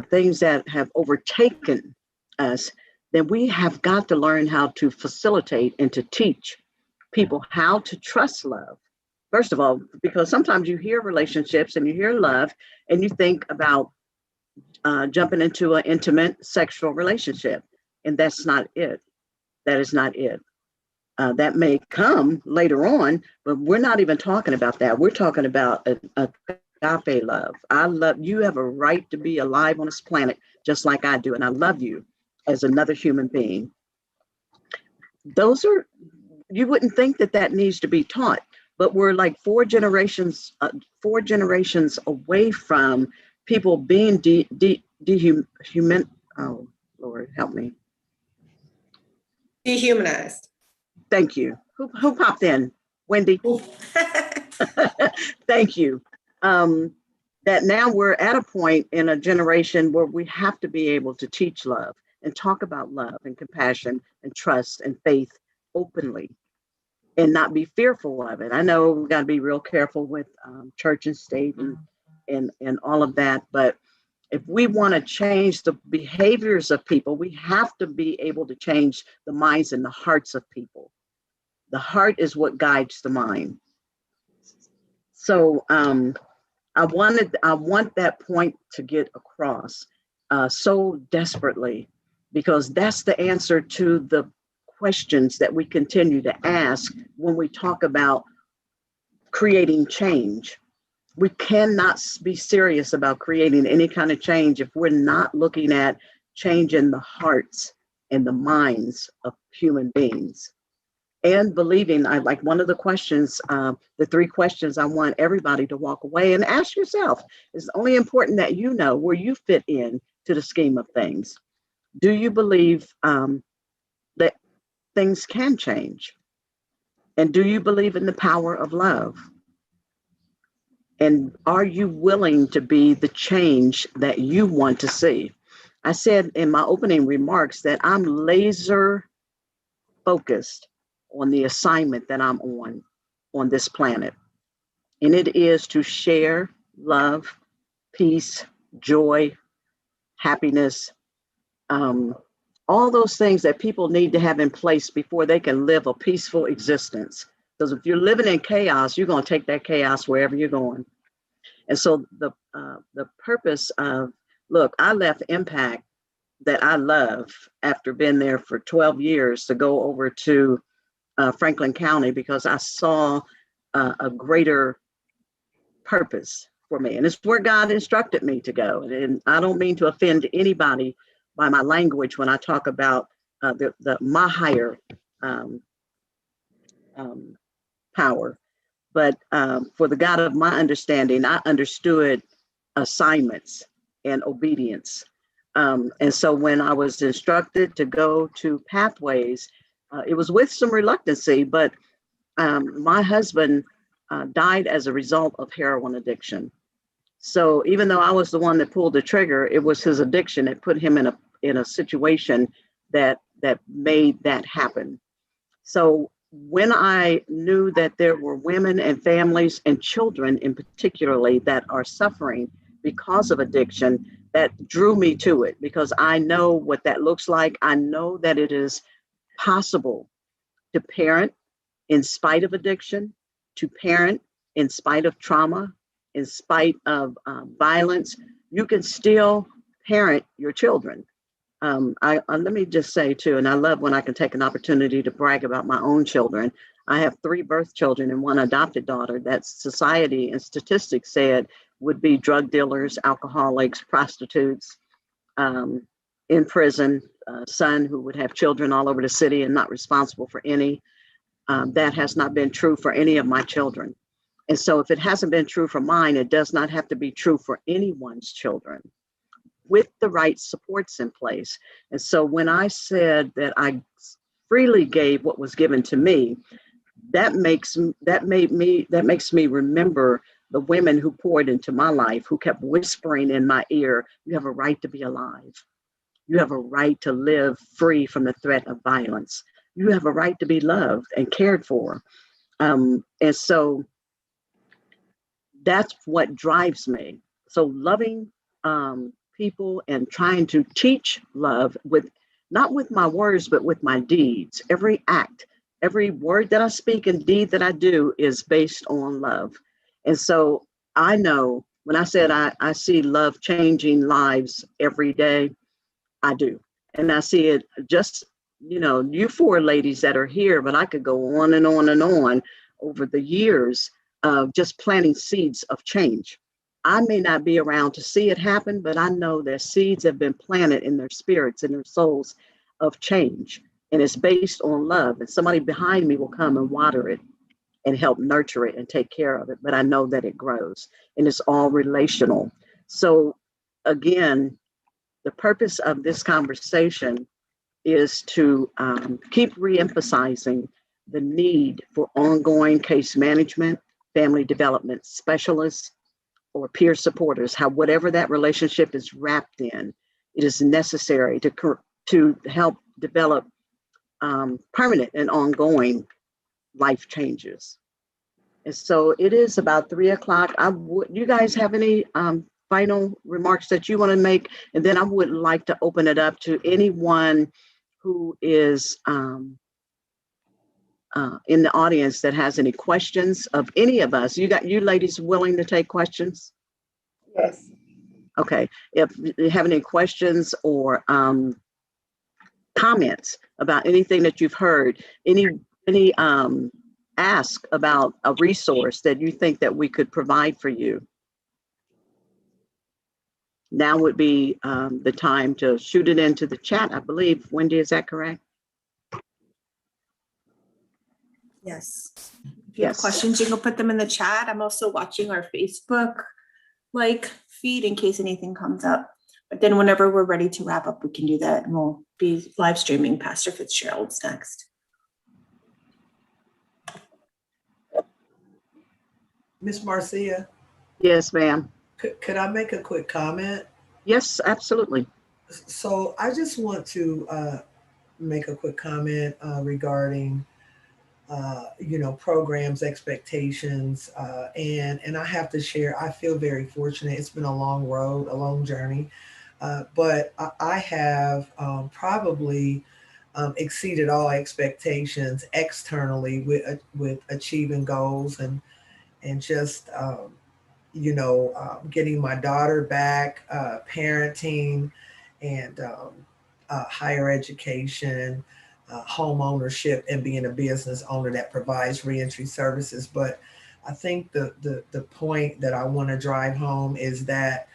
things that have overtaken us, then we have got to learn how to facilitate and to teach people how to trust love. First of all, because sometimes you hear relationships and you hear love and you think about jumping into an intimate sexual relationship, and that's not it. That is not it. That may come later on, but we're not even talking about that. We're talking about agape love. I love you. Have a right to be alive on this planet just like I do, and I love you as another human being. Those are, you wouldn't think that needs to be taught, but we're like four generations away from people being dehuman. Oh Lord, help me. Dehumanized. Thank you. Who popped in? Wendy. Thank you. That now we're at a point in a generation where we have to be able to teach love and talk about love and compassion and trust and faith openly and not be fearful of it. I know we got to be real careful with church and state and all of that, but if we want to change the behaviors of people, we have to be able to change the minds and the hearts of people. The heart is what guides the mind. So I want that point to get across so desperately, because that's the answer to the questions that we continue to ask when we talk about creating change. We cannot be serious about creating any kind of change if we're not looking at changing the hearts and the minds of human beings. And believing, I like one of the questions, the 3 questions I want everybody to walk away and ask yourself. It's only important that you know where you fit in to the scheme of things. Do you believe that things can change? And do you believe in the power of love? And are you willing to be the change that you want to see? I said in my opening remarks that I'm laser focused on the assignment that I'm on this planet. And it is to share love, peace, joy, happiness, all those things that people need to have in place before they can live a peaceful existence. Because if you're living in chaos, you're going to take that chaos wherever you're going. And so the purpose of, look, I left Impact that I love after being there for 12 years to go over to Franklin County because I saw a greater purpose for me. And it's where God instructed me to go. And I don't mean to offend anybody by my language when I talk about my higher power. But for the God of my understanding, I understood assignments and obedience. And so when I was instructed to go to Pathways, it was with some reluctancy, but my husband died as a result of heroin addiction. So even though I was the one that pulled the trigger, it was his addiction that put him in a situation that made that happen. So when I knew that there were women and families and children in particularly that are suffering because of addiction, that drew me to it because I know what that looks like. I know that it is possible to parent in spite of addiction, to parent in spite of trauma, in spite of violence. You can still parent your children. Let me just say too, and I love when I can take an opportunity to brag about my own children. I have 3 birth children and 1 adopted daughter that society and statistics said would be drug dealers, alcoholics, prostitutes, in prison, son who would have children all over the city and not responsible for any. That has not been true for any of my children. And so if it hasn't been true for mine, it does not have to be true for anyone's children with the right supports in place. And so when I said that I freely gave what was given to me, that makes me remember the women who poured into my life, who kept whispering in my ear, you have a right to be alive. You have a right to live free from the threat of violence. You have a right to be loved and cared for. And so that's what drives me. So loving people and trying to teach love with, not with my words, but with my deeds. Every act, every word that I speak and deed that I do is based on love. And so I know when I said I see love changing lives every day, I do. And I see it just, you 4 ladies that are here, but I could go on and on and on over the years of just planting seeds of change. I may not be around to see it happen, but I know that seeds have been planted in their spirits and their souls of change. And it's based on love. And somebody behind me will come and water it and help nurture it and take care of it. But I know that it grows and it's all relational. So again, the purpose of this conversation is to keep reemphasizing the need for ongoing case management, family development specialists, or peer supporters, whatever that relationship is wrapped in, it is necessary to help develop permanent and ongoing life changes. And so it is about 3:00. You guys have any final remarks that you want to make? And then I would like to open it up to anyone who is in the audience that has any questions of any of us. You ladies willing to take questions? Yes. Okay. If you have any questions or comments about anything that you've heard, any ask about a resource that you think that we could provide for you, now would be the time to shoot it into the chat. I believe, Wendy, is that correct? Yes. If you have Yes. questions, you can put them in the chat. I'm also watching our Facebook feed in case anything comes up. But then whenever we're ready to wrap up, we can do that, and we'll be live streaming Pastor Fitzgerald's next. Miss Marcia, Yes, ma'am. could I make a quick comment? Yes, absolutely. So I just want to make a quick comment regarding programs, expectations, and I have to share. I feel very fortunate. It's been a long road, a long journey, but I have probably exceeded all expectations externally with achieving goals and just getting my daughter back, parenting, and higher education, home ownership, and being a business owner that provides reentry services. But I think the point that I want to drive home is that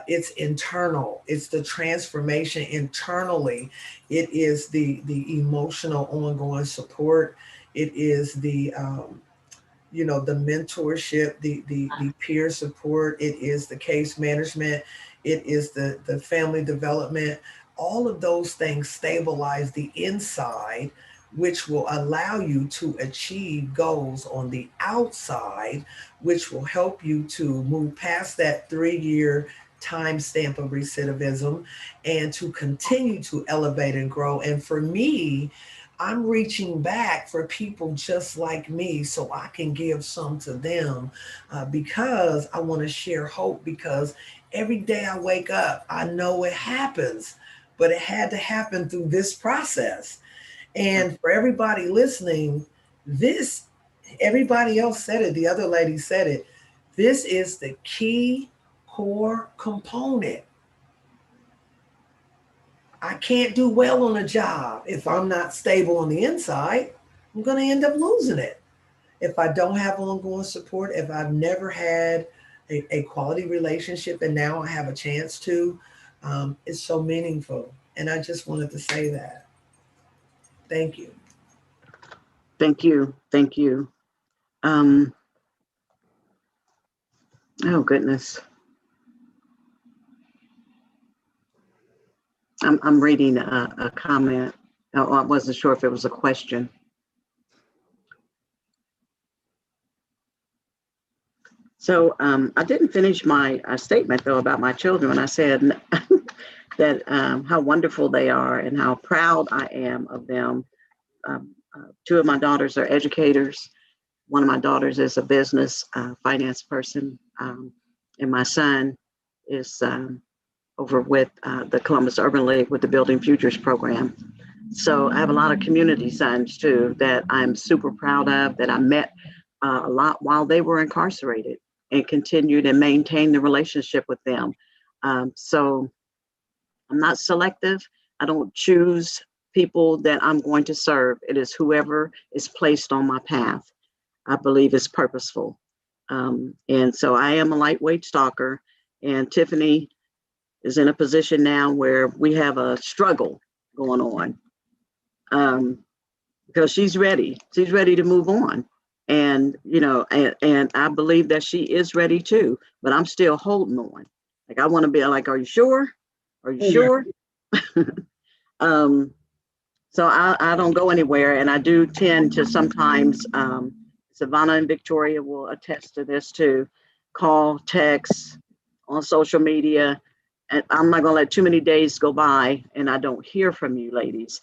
it's internal. It's the transformation internally. It is the emotional ongoing support. It is the the mentorship, the peer support. It is the case management. It is the family development. All of those things stabilize the inside, which will allow you to achieve goals on the outside, which will help you to move past that 3-year time stamp of recidivism and to continue to elevate and grow. And for me, I'm reaching back for people just like me so I can give some to them because I want to share hope, because every day I wake up, I know it happens, but it had to happen through this process. And for everybody listening, everybody else said it, the other lady said it, this is the key core component. I can't do well on a job if I'm not stable on the inside. I'm going to end up losing it. If I don't have ongoing support, if I've never had a quality relationship and now I have a chance to, it's so meaningful. And I just wanted to say that. Thank you. Thank you. Thank you. Oh, goodness. I'm reading a comment. Oh, I wasn't sure if it was a question. So I didn't finish my statement, though, about my children. I said that how wonderful they are and how proud I am of them. 2 of my daughters are educators. One of my daughters is a business finance person. And my son is over with the Columbus Urban League with the Building Futures program. So I have a lot of community sons too that I'm super proud of, that I met a lot while they were incarcerated and continued and maintained the relationship with them. So I'm not selective. I don't choose people that I'm going to serve. It is whoever is placed on my path. I believe is purposeful. And so I am a lightweight stalker, and Tiffany is in a position now where we have a struggle going on because she's ready. She's ready to move on. And, and I believe that she is ready too, but I'm still holding on. Like, I want to be like, are you sure? Are you sure? So I don't go anywhere, and I do tend to sometimes, Savannah and Victoria will attest to this too, call, text, on social media, and I'm not gonna let too many days go by and I don't hear from you ladies.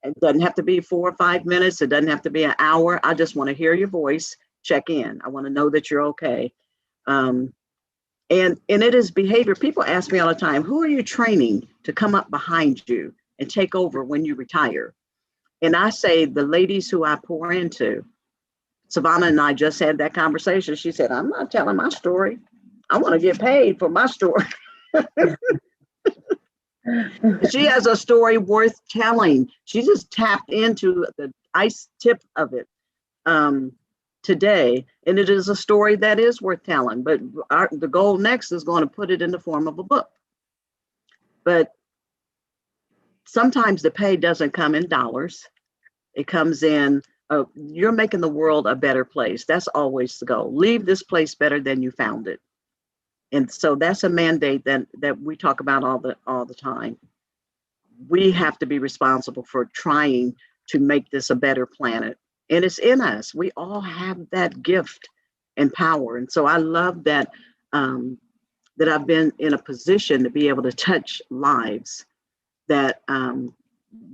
It doesn't have to be 4 or 5 minutes. It doesn't have to be an hour. I just want to hear your voice, check in. I want to know that you're okay. Um, and it is behavior. People ask me all the time, who are you training to come up behind you and take over when you retire? And I say the ladies who I pour into. Savannah and I just had that conversation. She said, I'm not telling my story. I want to get paid for my story. She has a story worth telling. She just tapped into the ice tip of it today. And it is a story that is worth telling. But the goal next is going to put it in the form of a book. But sometimes the pay doesn't come in dollars. It comes in, you're making the world a better place. That's always the goal. Leave this place better than you found it. And so that's a mandate that we talk about all the time. We have to be responsible for trying to make this a better planet. And it's in us. We all have that gift and power. And so I love that that I've been in a position to be able to touch lives, that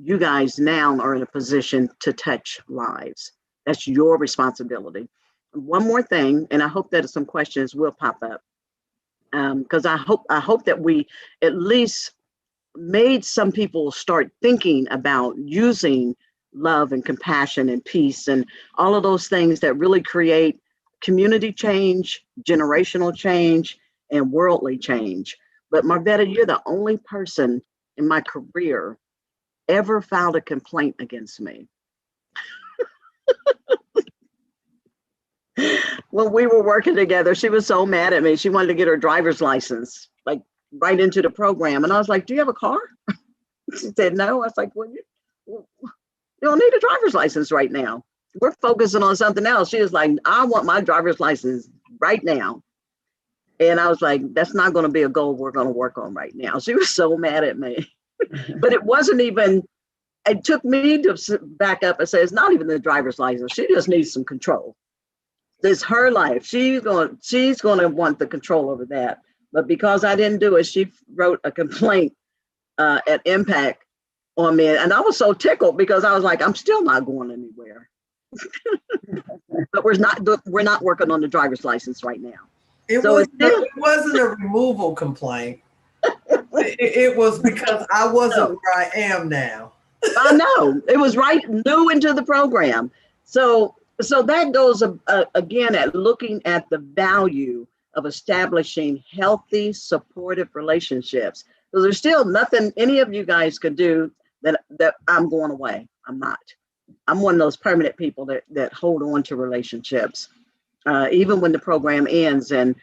you guys now are in a position to touch lives. That's your responsibility. One more thing, and I hope that some questions will pop up, because I hope that we at least made some people start thinking about using love and compassion and peace and all of those things that really create community change, generational change, and worldly change. But Marvetta, you're the only person in my career ever filed a complaint against me. When we were working together, she was so mad at me. She wanted to get her driver's license, like right into the program. And I was like, do you have a car? She said, no. I was like, well, you don't need a driver's license right now. We're focusing on something else. She was like, I want my driver's license right now. And I was like, that's not going to be a goal we're going to work on right now. She was so mad at me. But it wasn't even, it took me to back up and say, it's not even the driver's license. She just needs some control. It's her life. She's going to want the control over that. But because I didn't do it, she wrote a complaint at Impact on me. And I was so tickled because I was like, I'm still not going anywhere. But we're not working on the driver's license right now. It wasn't a removal complaint. It was because I wasn't where I am now. I know. It was right new into the program. So that goes again at looking at the value of establishing healthy, supportive relationships. So there's still nothing any of you guys could do that I'm going away. I'm not. I'm one of those permanent people that hold on to relationships, even when the program ends. And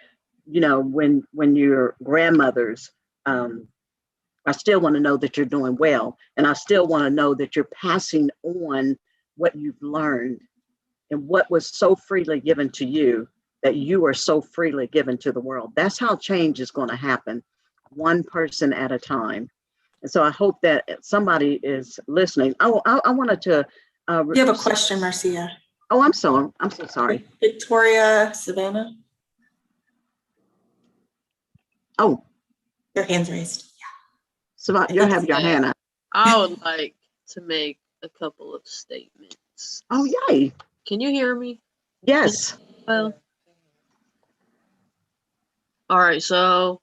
you know, when your grandmothers, I still want to know that you're doing well, and I still want to know that you're passing on what you've learned and what was so freely given to you, that you are so freely given to the world. That's how change is going to happen, one person at a time. And so I hope that somebody is listening. Oh, I wanted to. You have a question, Marcia. Oh, I'm so sorry. Victoria, Savannah. Oh, your hand's raised. Savannah, you have your hand up. I would like to make a couple of statements. Oh, yay. Can you hear me? Yes. Well, all right. So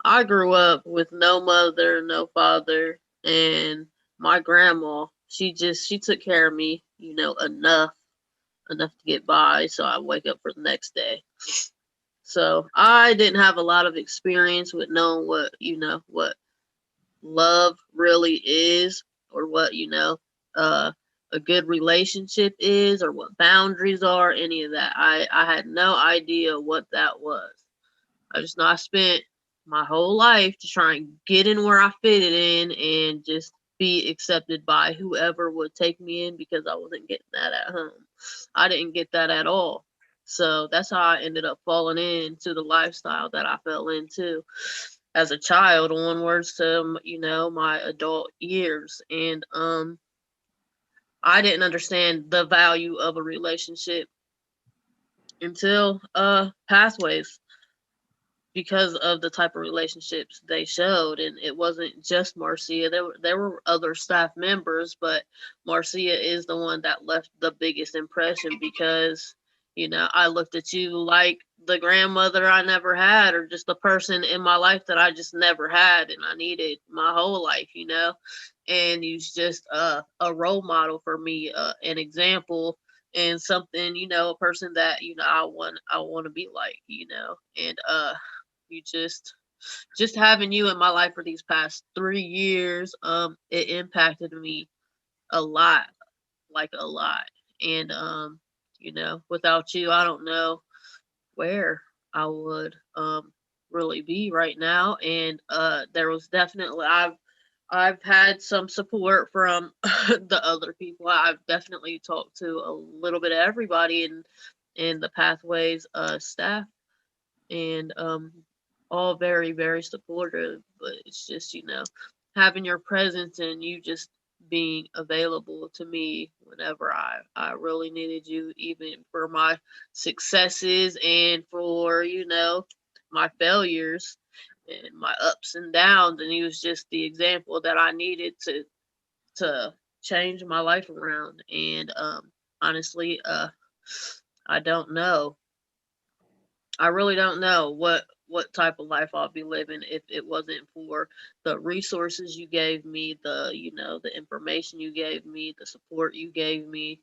I grew up with no mother, no father, and my grandma, she took care of me, enough to get by. So I wake up for the next day. So I didn't have a lot of experience with knowing what love really is, or what, a good relationship is, or what boundaries are, any of that. I had no idea what that was. I just know I spent my whole life to try and get in where I fitted in and just be accepted by whoever would take me in, because I wasn't getting that at home. I didn't get that at all. So that's how I ended up falling into the lifestyle that I fell into as a child onwards to, my adult years. And I didn't understand the value of a relationship until Pathways, because of the type of relationships they showed. And it wasn't just Marcia. There were other staff members, but Marcia is the one that left the biggest impression, because, you know, I looked at you like the grandmother I never had, or just the person in my life that I just never had and I needed my whole life, you know. And you's just a role model for me, an example, and something, you know, a person that, you know, I want to be like, you know. And you just having you in my life for these past 3 years, it impacted me a lot, like a lot. And you know, without you, I don't know where I would really be right now. And there was definitely, I've had some support from the other people. I've definitely talked to a little bit of everybody in the Pathways staff, and all very, very supportive. But it's just, you know, having your presence and you just being available to me whenever I really needed you, even for my successes and for, you know, my failures and my ups and downs. And he was just the example that I needed to change my life around. And honestly, I don't know. I really don't know what type of life I'll be living if it wasn't for the resources you gave me, the, you know, the information you gave me, the support you gave me,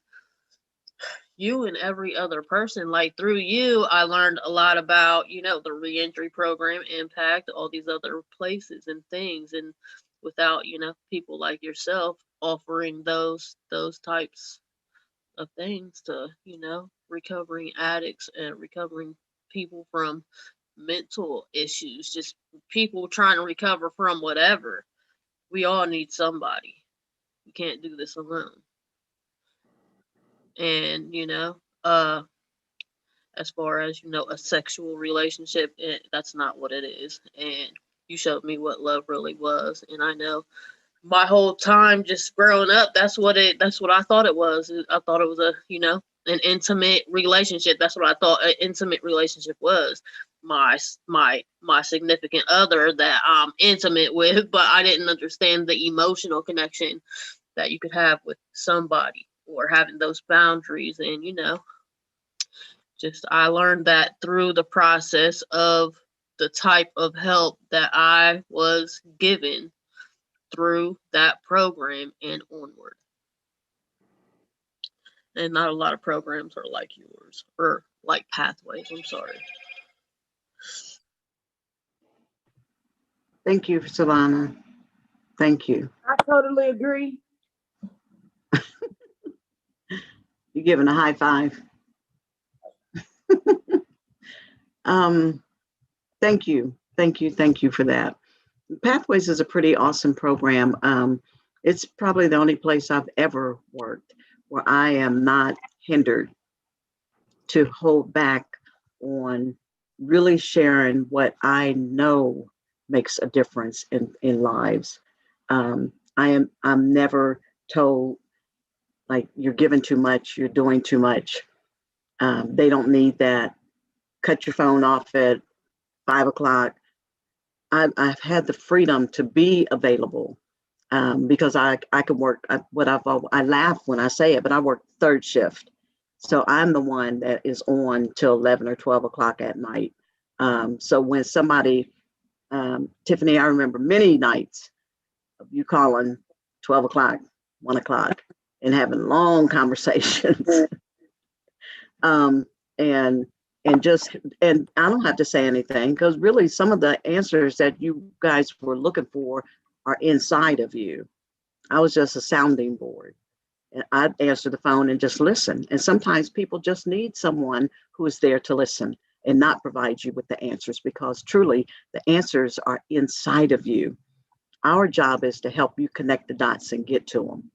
you and every other person. Like, through you, I learned a lot about, you know, the reentry program, Impact, all these other places and things. And without, you know, people like yourself offering those types of things to, you know, recovering addicts and recovering people from mental issues, just people trying to recover from whatever. We all need somebody. We can't do this alone. And, you know, as far as, you know, a sexual relationship, that's not what it is. And you showed me what love really was. And I know my whole time just growing up, that's what I thought it was. I thought it was a, you know, an intimate relationship. That's what I thought an intimate relationship was. My significant other that I'm intimate with, but I didn't understand the emotional connection that you could have with somebody, or having those boundaries. And, you know, just I learned that through the process of the type of help that I was given through that program and onward. And not a lot of programs are like yours, or like Pathways. I'm sorry. Thank you, Savannah. Thank you. I totally agree. You're giving a high five. Thank you. Thank you for that. Pathways is a pretty awesome program. It's probably the only place I've ever worked where I am not hindered to hold back on really sharing what I know makes a difference in lives. I'm never told, like, you're giving too much, you're doing too much. They don't need that. Cut your phone off at 5 o'clock. I've had the freedom to be available, because I can work. I laugh when I say it, but I work third shift, so I'm the one that is on till 11 or 12 o'clock at night. So when somebody, Tiffany, I remember many nights of you calling 12 o'clock, 1 o'clock, and having long conversations. And and I don't have to say anything, because really some of the answers that you guys were looking for are inside of you. I was just a sounding board, and I'd answer the phone and just listen. And sometimes people just need someone who is there to listen and not provide you with the answers, because truly the answers are inside of you. Our job is to help you connect the dots and get to them.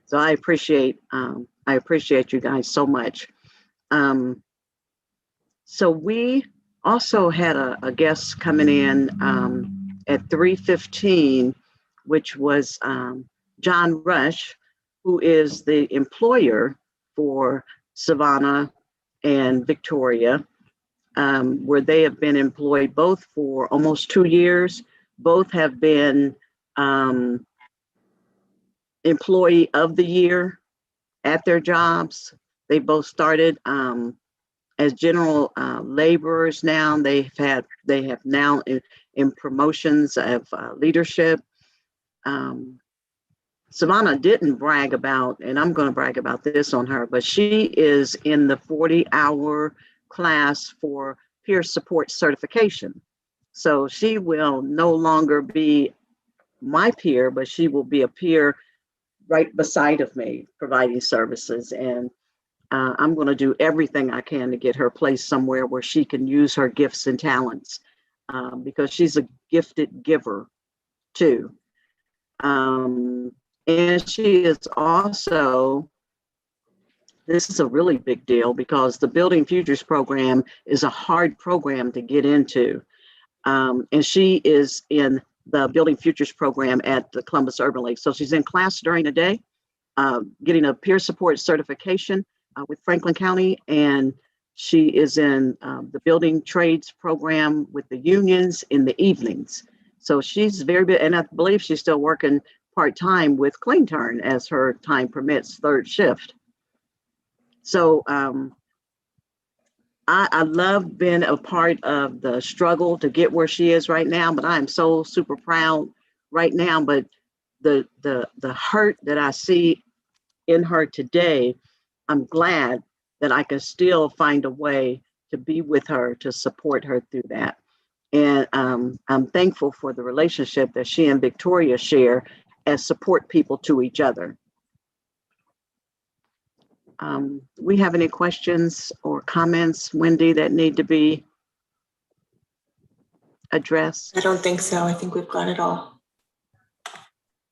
So I appreciate you guys so much. So we also had a guest coming in at 3:15, which was John Rush, who is the employer for Savannah and Victoria, where they have been employed both for almost 2 years. Both have been Employee of the Year at their jobs. They both started as general laborers. Now they have now in promotions of leadership. Savannah didn't brag about, and I'm going to brag about this on her, but she is in the 40-hour class for peer support certification. So she will no longer be my peer, but she will be a peer right beside of me, providing services. And I'm going to do everything I can to get her placed somewhere where she can use her gifts and talents, because she's a gifted giver too. And she is also, this is a really big deal because the Building Futures program is a hard program to get into. And she is in the Building Futures program at the Columbus Urban League. So she's in class during the day, getting a peer support certification with Franklin County. And she is in the building trades program with the unions in the evenings. So she's very good. And I believe she's still working part-time with Clean Turn as her time permits, third shift. So I love being a part of the struggle to get where she is right now, but I am so super proud right now. But the hurt that I see in her today, I'm glad that I can still find a way to be with her, to support her through that. And I'm thankful for the relationship that she and Victoria share as support people to each other. We have any questions or comments, Wendy, that need to be addressed? I don't think so. I think we've got it all.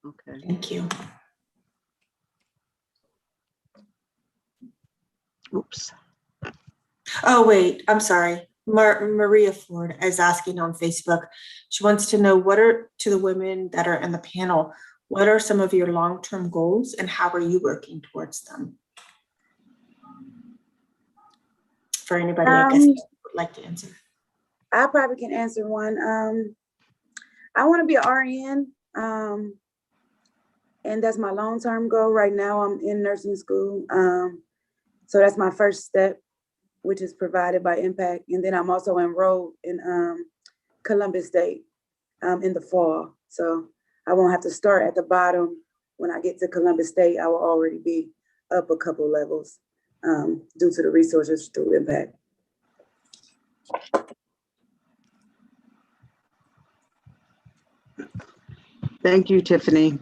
Okay. Thank you. Oops. Oh, wait, I'm sorry. Maria Ford is asking on Facebook. She wants to know, to the women that are in the panel, what are some of your long-term goals and how are you working towards them? For anybody, I guess, would like to answer. I probably can answer one. I want to be an RN, and that's my long-term goal. Right now, I'm in nursing school, so that's my first step, which is provided by Impact. And then I'm also enrolled in Columbus State in the fall. So I won't have to start at the bottom. When I get to Columbus State, I will already be up a couple levels due to the resources through Impact. Thank you, Tiffany.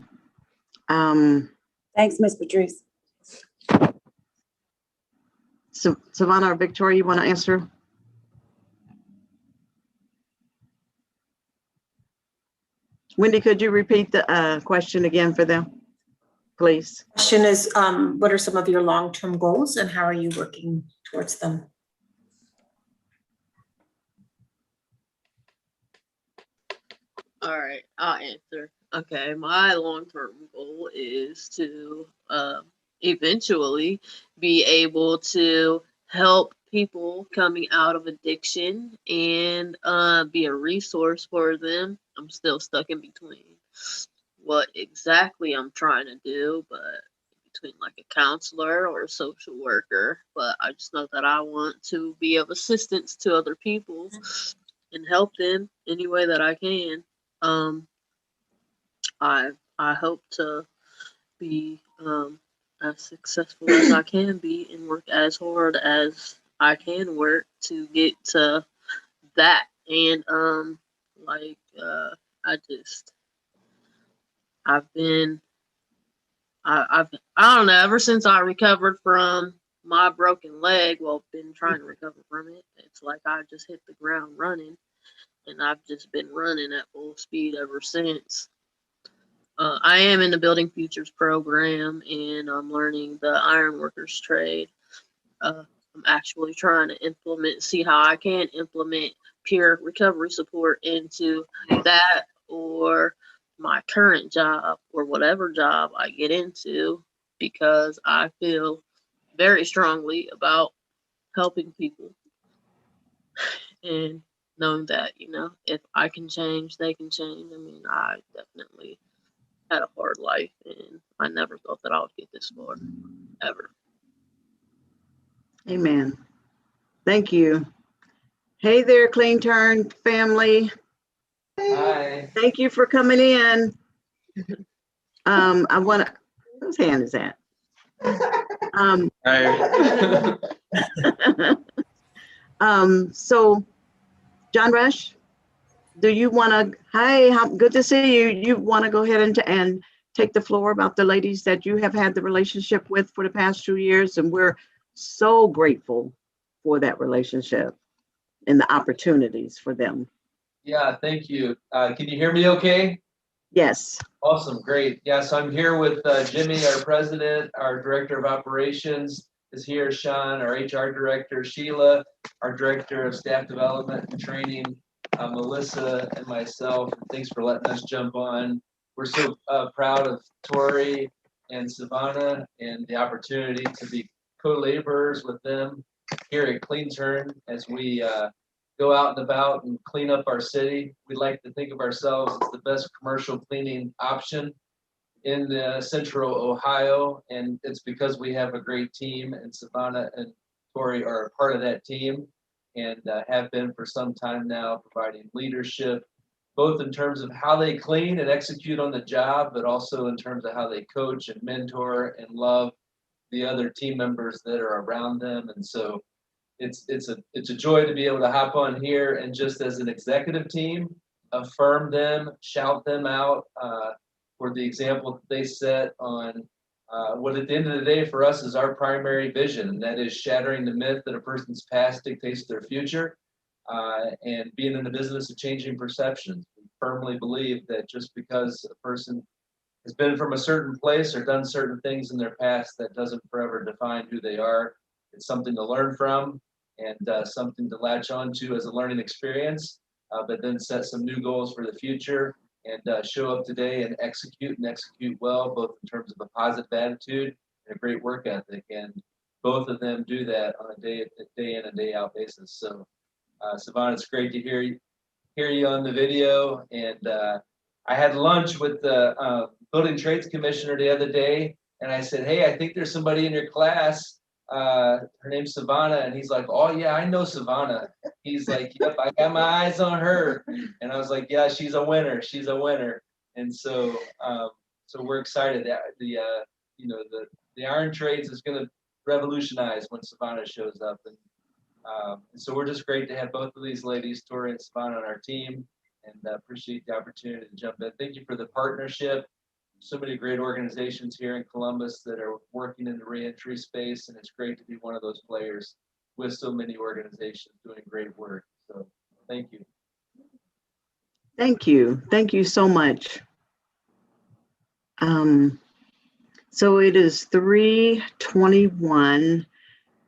Thanks, Ms. Patrice. So, Savannah or Victoria, you want to answer? Wendy, could you repeat the question again for them, please? Question is, what are some of your long-term goals and how are you working towards them? All right, I'll answer. Okay, my long-term goal is to eventually be able to help people coming out of addiction and be a resource for them. I'm still stuck in between what exactly I'm trying to do, but between like a counselor or a social worker. But I just know that I want to be of assistance to other people and help them any way that I can. I hope to be as successful as I can be and work as hard as I can work to get to that. And I don't know, ever since I recovered from my broken leg, well, been trying to recover from it, it's like I just hit the ground running, and I've just been running at full speed ever since. I am in the Building Futures program, and I'm learning the ironworkers trade. I'm actually trying to see how I can implement peer recovery support into that or my current job or whatever job I get into. because I feel very strongly about helping people and knowing that, you know, if I can change, they can change. I mean, I definitely had a hard life and I never thought that I would get this far, ever. Amen. Thank you. Hey there, Clean Turn family. Hi. Thank you for coming in. I want to, whose hand is that? Hi. So John Rush, do you want to, hi, good to see you. You want to go ahead and take the floor about the ladies that you have had the relationship with for the past 2 years, and we're so grateful for that relationship and the opportunities for them. Yeah, thank you. Can you hear me okay? Yes. Awesome, great. Yeah, so I'm here with Jimmy, our president, our director of operations is here, Sean, our HR director, Sheila, our director of staff development and training, Melissa, and myself. Thanks for letting us jump on. We're so proud of Tori and Savannah and the opportunity to be co-laborers with them here at Clean Turn as we go out and about and clean up our city. We like to think of ourselves as the best commercial cleaning option in the central Ohio, and it's because we have a great team, and Savannah and Tori are a part of that team and have been for some time now, providing leadership, both in terms of how they clean and execute on the job, but also in terms of how they coach and mentor and love the other team members that are around them. And so it's a joy to be able to hop on here and just as an executive team, affirm them, shout them out for the example that they set on what at the end of the day for us is our primary vision, and that is shattering the myth that a person's past dictates their future and being in the business of changing perceptions. We firmly believe that just because a person has been from a certain place or done certain things in their past, that doesn't forever define who they are. It's something to learn from and something to latch onto as a learning experience, but then set some new goals for the future and show up today and execute well, both in terms of a positive attitude and a great work ethic. And both of them do that on a day in and day out basis. So Savannah, it's great to hear you on the video. And I had lunch with the building trades commissioner the other day, and I said, hey, I think there's somebody in your class. Her name's Savannah, and he's like, oh yeah, I know Savannah. He's like, yep, I got my eyes on her. And I was like, yeah, she's a winner. And so so we're excited that the iron trades is going to revolutionize when Savannah shows up. And so we're just great to have both of these ladies, Tori and Savannah, on our team, and appreciate the opportunity to jump in. Thank you for the partnership. So many great organizations here in Columbus that are working in the reentry space, and it's great to be one of those players with so many organizations doing great work. So thank you. Thank you. Thank you so much. So it is 3:21,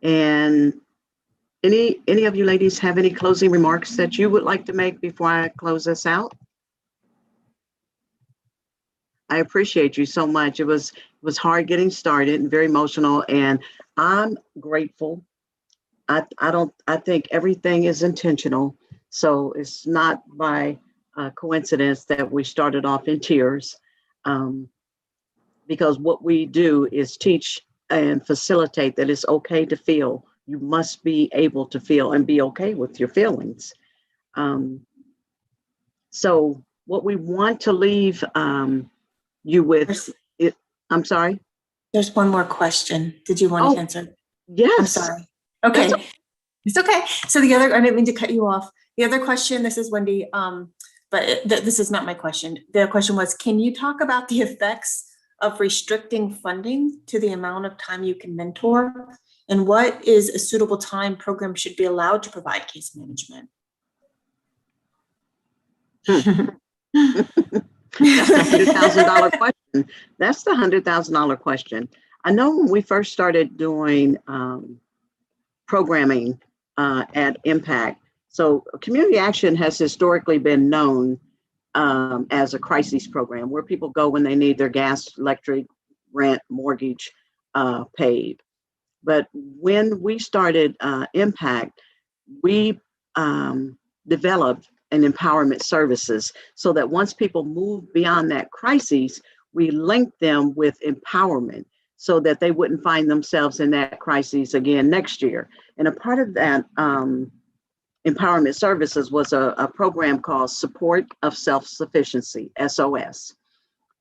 and any of you ladies have any closing remarks that you would like to make before I close us out? I appreciate you so much. It was hard getting started and very emotional, and I'm grateful. I think everything is intentional. So it's not by coincidence that we started off in tears, because what we do is teach and facilitate that it's okay to feel. You must be able to feel and be okay with your feelings. So what we want to leave you with it. I'm sorry. There's one more question. Did you want to answer? Yes. I'm sorry. Okay. It's okay. So the other, I didn't mean to cut you off. The other question, this is Wendy, but this is not my question. The question was, can you talk about the effects of restricting funding to the amount of time you can mentor? And what is a suitable time program should be allowed to provide case management? That's the $100,000 question. That's the $100,000 question. I know when we first started doing programming at Impact, so community action has historically been known as a crisis program where people go when they need their gas, electric, rent, mortgage, paid. But when we started Impact, we developed an empowerment services so that once people move beyond that crisis, we link them with empowerment so that they wouldn't find themselves in that crisis again next year. And a part of that empowerment services was a program called Support of Self-Sufficiency, SOS.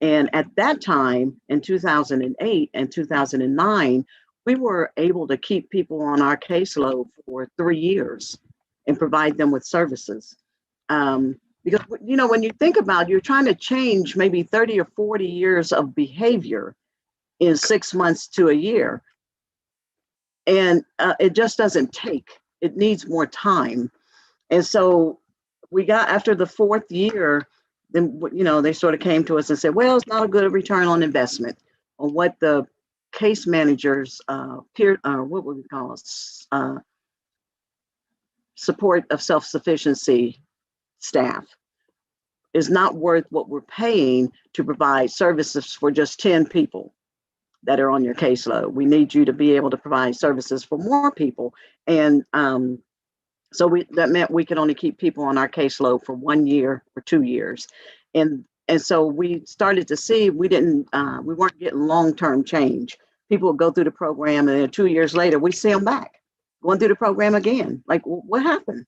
And at that time, in 2008 and 2009, we were able to keep people on our caseload for 3 years and provide them with services. Because, you know, when you think about it, you're trying to change maybe 30 or 40 years of behavior in 6 months to a year. And it just doesn't take, it needs more time. And so we got, after the 4th year, then, you know, they sort of came to us and said, well, it's not a good return on investment on what the case managers, what would we call it? Support of self-sufficiency staff is not worth what we're paying to provide services for just 10 people that are on your caseload. We need you to be able to provide services for more people. And so that meant we could only keep people on our caseload for 1 year or 2 years. And so we started to see we weren't getting long-term change. People would go through the program and then 2 years later, we see them back going through the program again. Like, what happened?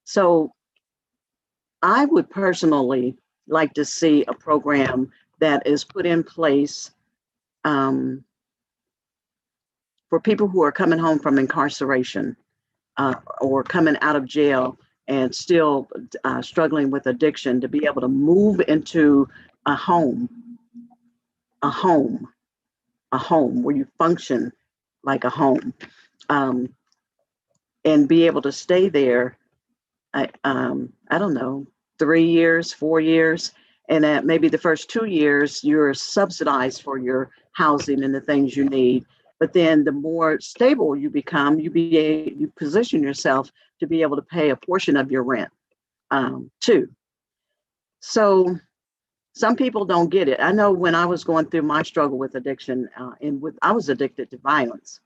So I would personally like to see a program that is put in place for people who are coming home from incarceration or coming out of jail and still struggling with addiction, to be able to move into a home where you function like a home, and be able to stay there. I don't know, 3 years, 4 years, and at maybe the first 2 years you're subsidized for your housing and the things you need. But then the more stable you become, you position yourself to be able to pay a portion of your rent too. So some people don't get it. I know when I was going through my struggle with addiction, I was addicted to violence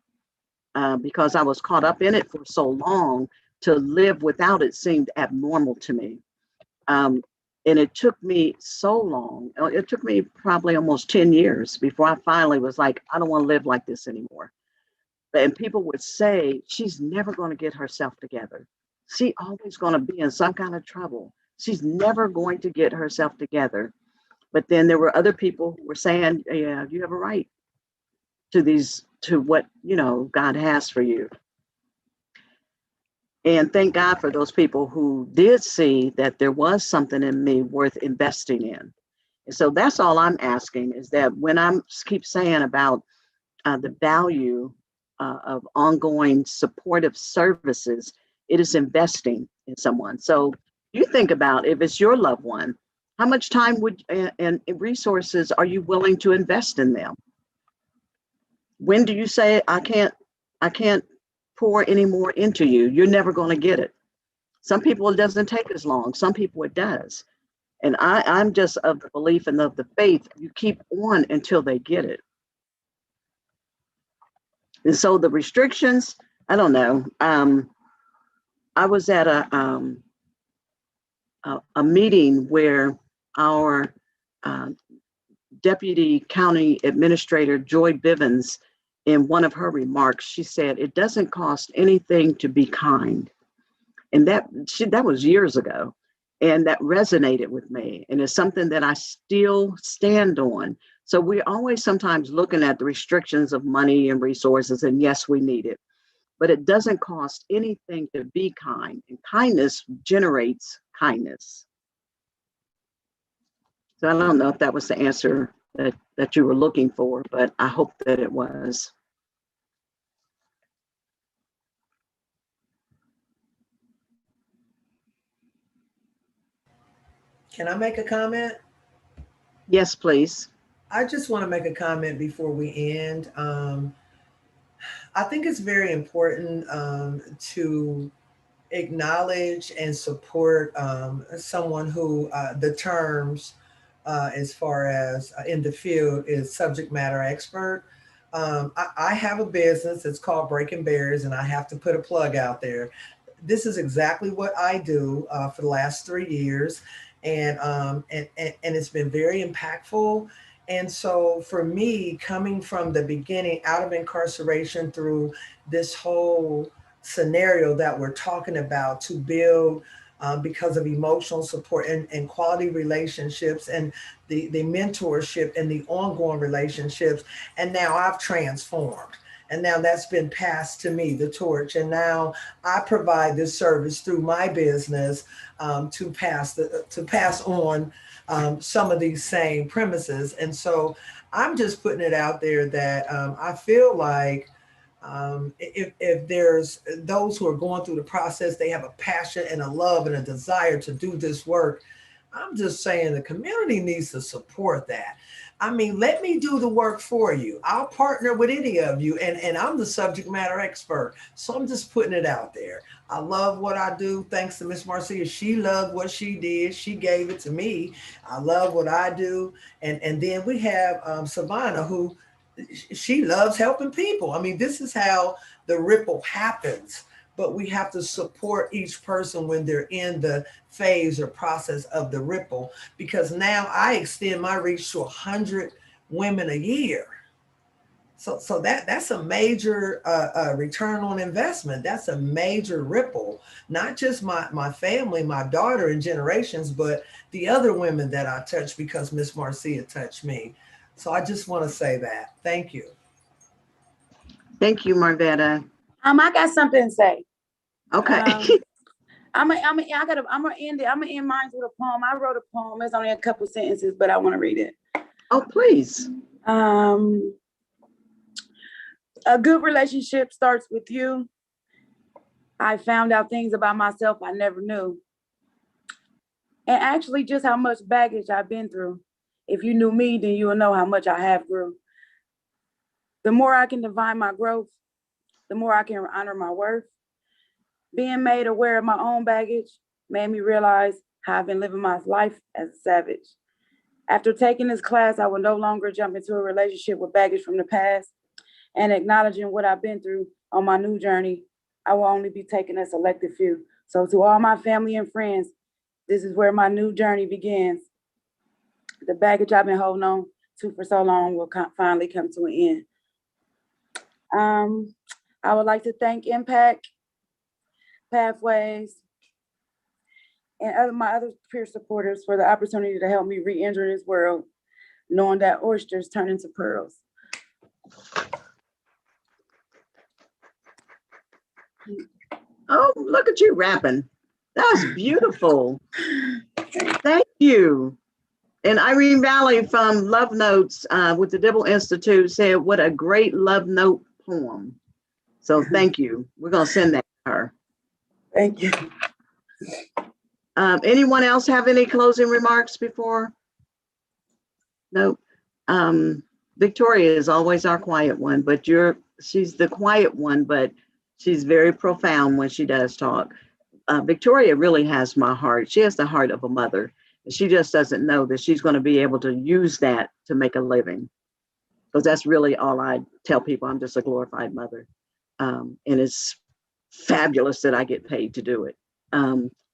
because I was caught up in it for so long. To live without it seemed abnormal to me. And it took me so long. It took me probably almost 10 years before I finally was like, I don't want to live like this anymore. And people would say, she's never going to get herself together. She's always going to be in some kind of trouble. She's never going to get herself together. But then there were other people who were saying, yeah, you have a right to what, you know, God has for you. And thank God for those people who did see that there was something in me worth investing in. And so that's all I'm asking, is that when I keep saying about the value of ongoing supportive services, it is investing in someone. So you think about, if it's your loved one, how much time and resources are you willing to invest in them? When do you say, I can't pour any more into you? You're never going to get it. Some people, it doesn't take as long. Some people it does. And I'm just of the belief and of the faith, you keep on until they get it. And so the restrictions, I don't know. I was at a meeting where our Deputy County Administrator, Joy Bivens, in one of her remarks, she said, it doesn't cost anything to be kind. And that was years ago. And that resonated with me. And it's something that I still stand on. So we're always sometimes looking at the restrictions of money and resources. And yes, we need it. But it doesn't cost anything to be kind. And kindness generates kindness. So I don't know if that was the answer that you were looking for, but I hope that it was. Can I make a comment? Yes, please. I just want to make a comment before we end. I think it's very important to acknowledge and support someone who the terms as far as in the field is subject matter expert. I have a business. It's called Breaking Barriers, and I have to put a plug out there. This is exactly what I do for the last 3 years, and it's been very impactful. And so for me, coming from the beginning, out of incarceration through this whole scenario that we're talking about, to build because of emotional support and quality relationships and the mentorship and the ongoing relationships. And now I've transformed. And now that's been passed to me, the torch. And now I provide this service through my business to pass on some of these same premises. And so I'm just putting it out there that I feel like if there's those who are going through the process, they have a passion and a love and a desire to do this work. I'm just saying the community needs to support that. I mean, let me do the work for you. I'll partner with any of you, and I'm the subject matter expert. So I'm just putting it out there. I love what I do. Thanks to Miss Marcia. She loved what she did. She gave it to me. I love what I do. And then we have Savannah, who she loves helping people. I mean, this is how the ripple happens. But we have to support each person when they're in the phase or process of the ripple, because now I extend my reach to 100 women a year. So that's a major return on investment. That's a major ripple, not just my family, my daughter and generations, but the other women that I touch because Miss Marcia touched me. So I just want to say that. Thank you. Thank you, Marvetta. I got something to say. Okay. I'm gonna end it. I'm gonna end mine with a poem. I wrote a poem. It's only a couple sentences, but I want to read it. Oh, please. A good relationship starts with you. I found out things about myself I never knew. And actually just how much baggage I've been through. If you knew me, then you will know how much I have grew. The more I can divine my growth, the more I can honor my worth. Being made aware of my own baggage made me realize how I've been living my life as a savage. After taking this class, I will no longer jump into a relationship with baggage from the past, and acknowledging what I've been through on my new journey, I will only be taking a selective few. So to all my family and friends, this is where my new journey begins. The baggage I've been holding on to for so long will finally come to an end. I would like to thank Impact, Pathways, and my other peer supporters for the opportunity to help me re-enter this world, knowing that oysters turn into pearls. Oh, look at you rapping. That's beautiful. Thank you. And Irene Valley from Love Notes with the Dibble Institute said, what a great love note poem. So thank you. We're going to send that to her. Thank you. Anyone else have any closing remarks before? No. Victoria is always our quiet one, but she's the quiet one, but she's very profound when she does talk. Victoria really has my heart. She has the heart of a mother. She just doesn't know that she's going to be able to use that to make a living. Because that's really all I tell people. I'm just a glorified mother. And it's fabulous that I get paid to do it.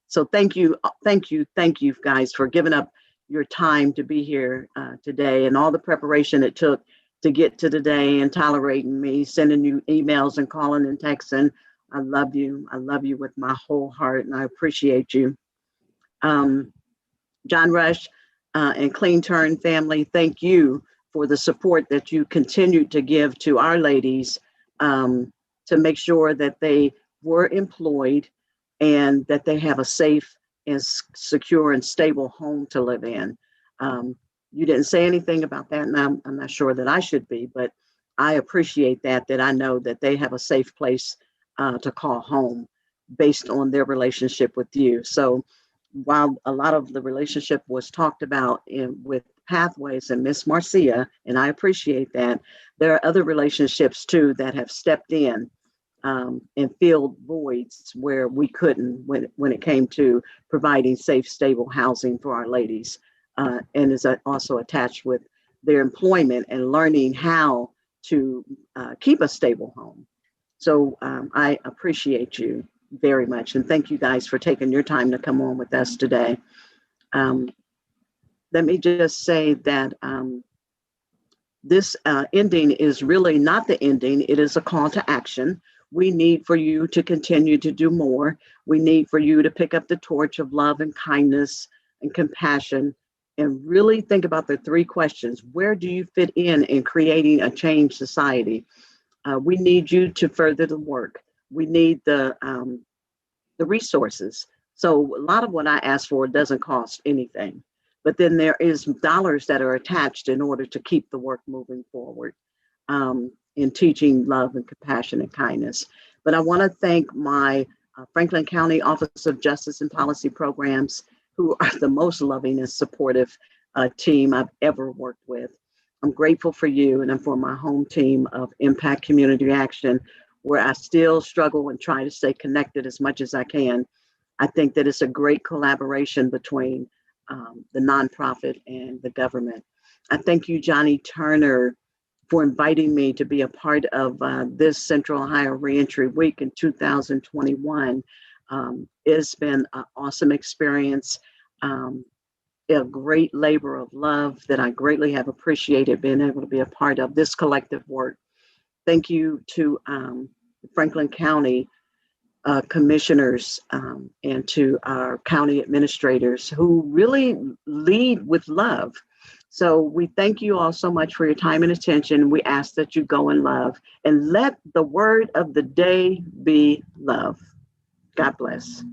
So thank you guys for giving up your time to be here today, and all the preparation it took to get to today, and tolerating me, sending you emails and calling and texting. I love you. I love you with my whole heart, and I appreciate you. John Rush and Clean Turn family, thank you for the support that you continue to give to our ladies to make sure that they were employed and that they have a safe and secure and stable home to live in. You didn't say anything about that, and I'm not sure that I should be, but I appreciate that I know that they have a safe place to call home based on their relationship with you. So while a lot of the relationship was talked about with Pathways and Miss Marcia, and I appreciate that, there are other relationships too that have stepped in and filled voids where we couldn't when it came to providing safe, stable housing for our ladies, and is also attached with their employment and learning how to keep a stable home. So I appreciate you very much. And thank you guys for taking your time to come on with us today. Let me just say that this ending is really not the ending. It is a call to action. We need for you to continue to do more. We need for you to pick up the torch of love and kindness and compassion and really think about the three questions. Where do you fit in creating a changed society? We need you to further the work. We need the resources. So a lot of what I ask for doesn't cost anything, but then there is dollars that are attached in order to keep the work moving forward in teaching love and compassion and kindness. But I want to thank my Franklin County Office of Justice and Policy Programs, who are the most loving and supportive team I've ever worked with. I'm grateful for you and for my home team of Impact Community Action, where I still struggle and try to stay connected as much as I can. I think that it's a great collaboration between the nonprofit and the government. I thank you, Johnny Turner, for inviting me to be a part of this Central Ohio Reentry Week in 2021. It's been an awesome experience, a great labor of love that I greatly have appreciated being able to be a part of this collective work. Thank you to Franklin County commissioners and to our county administrators who really lead with love. So we thank you all so much for your time and attention. We ask that you go in love and let the word of the day be love. God bless.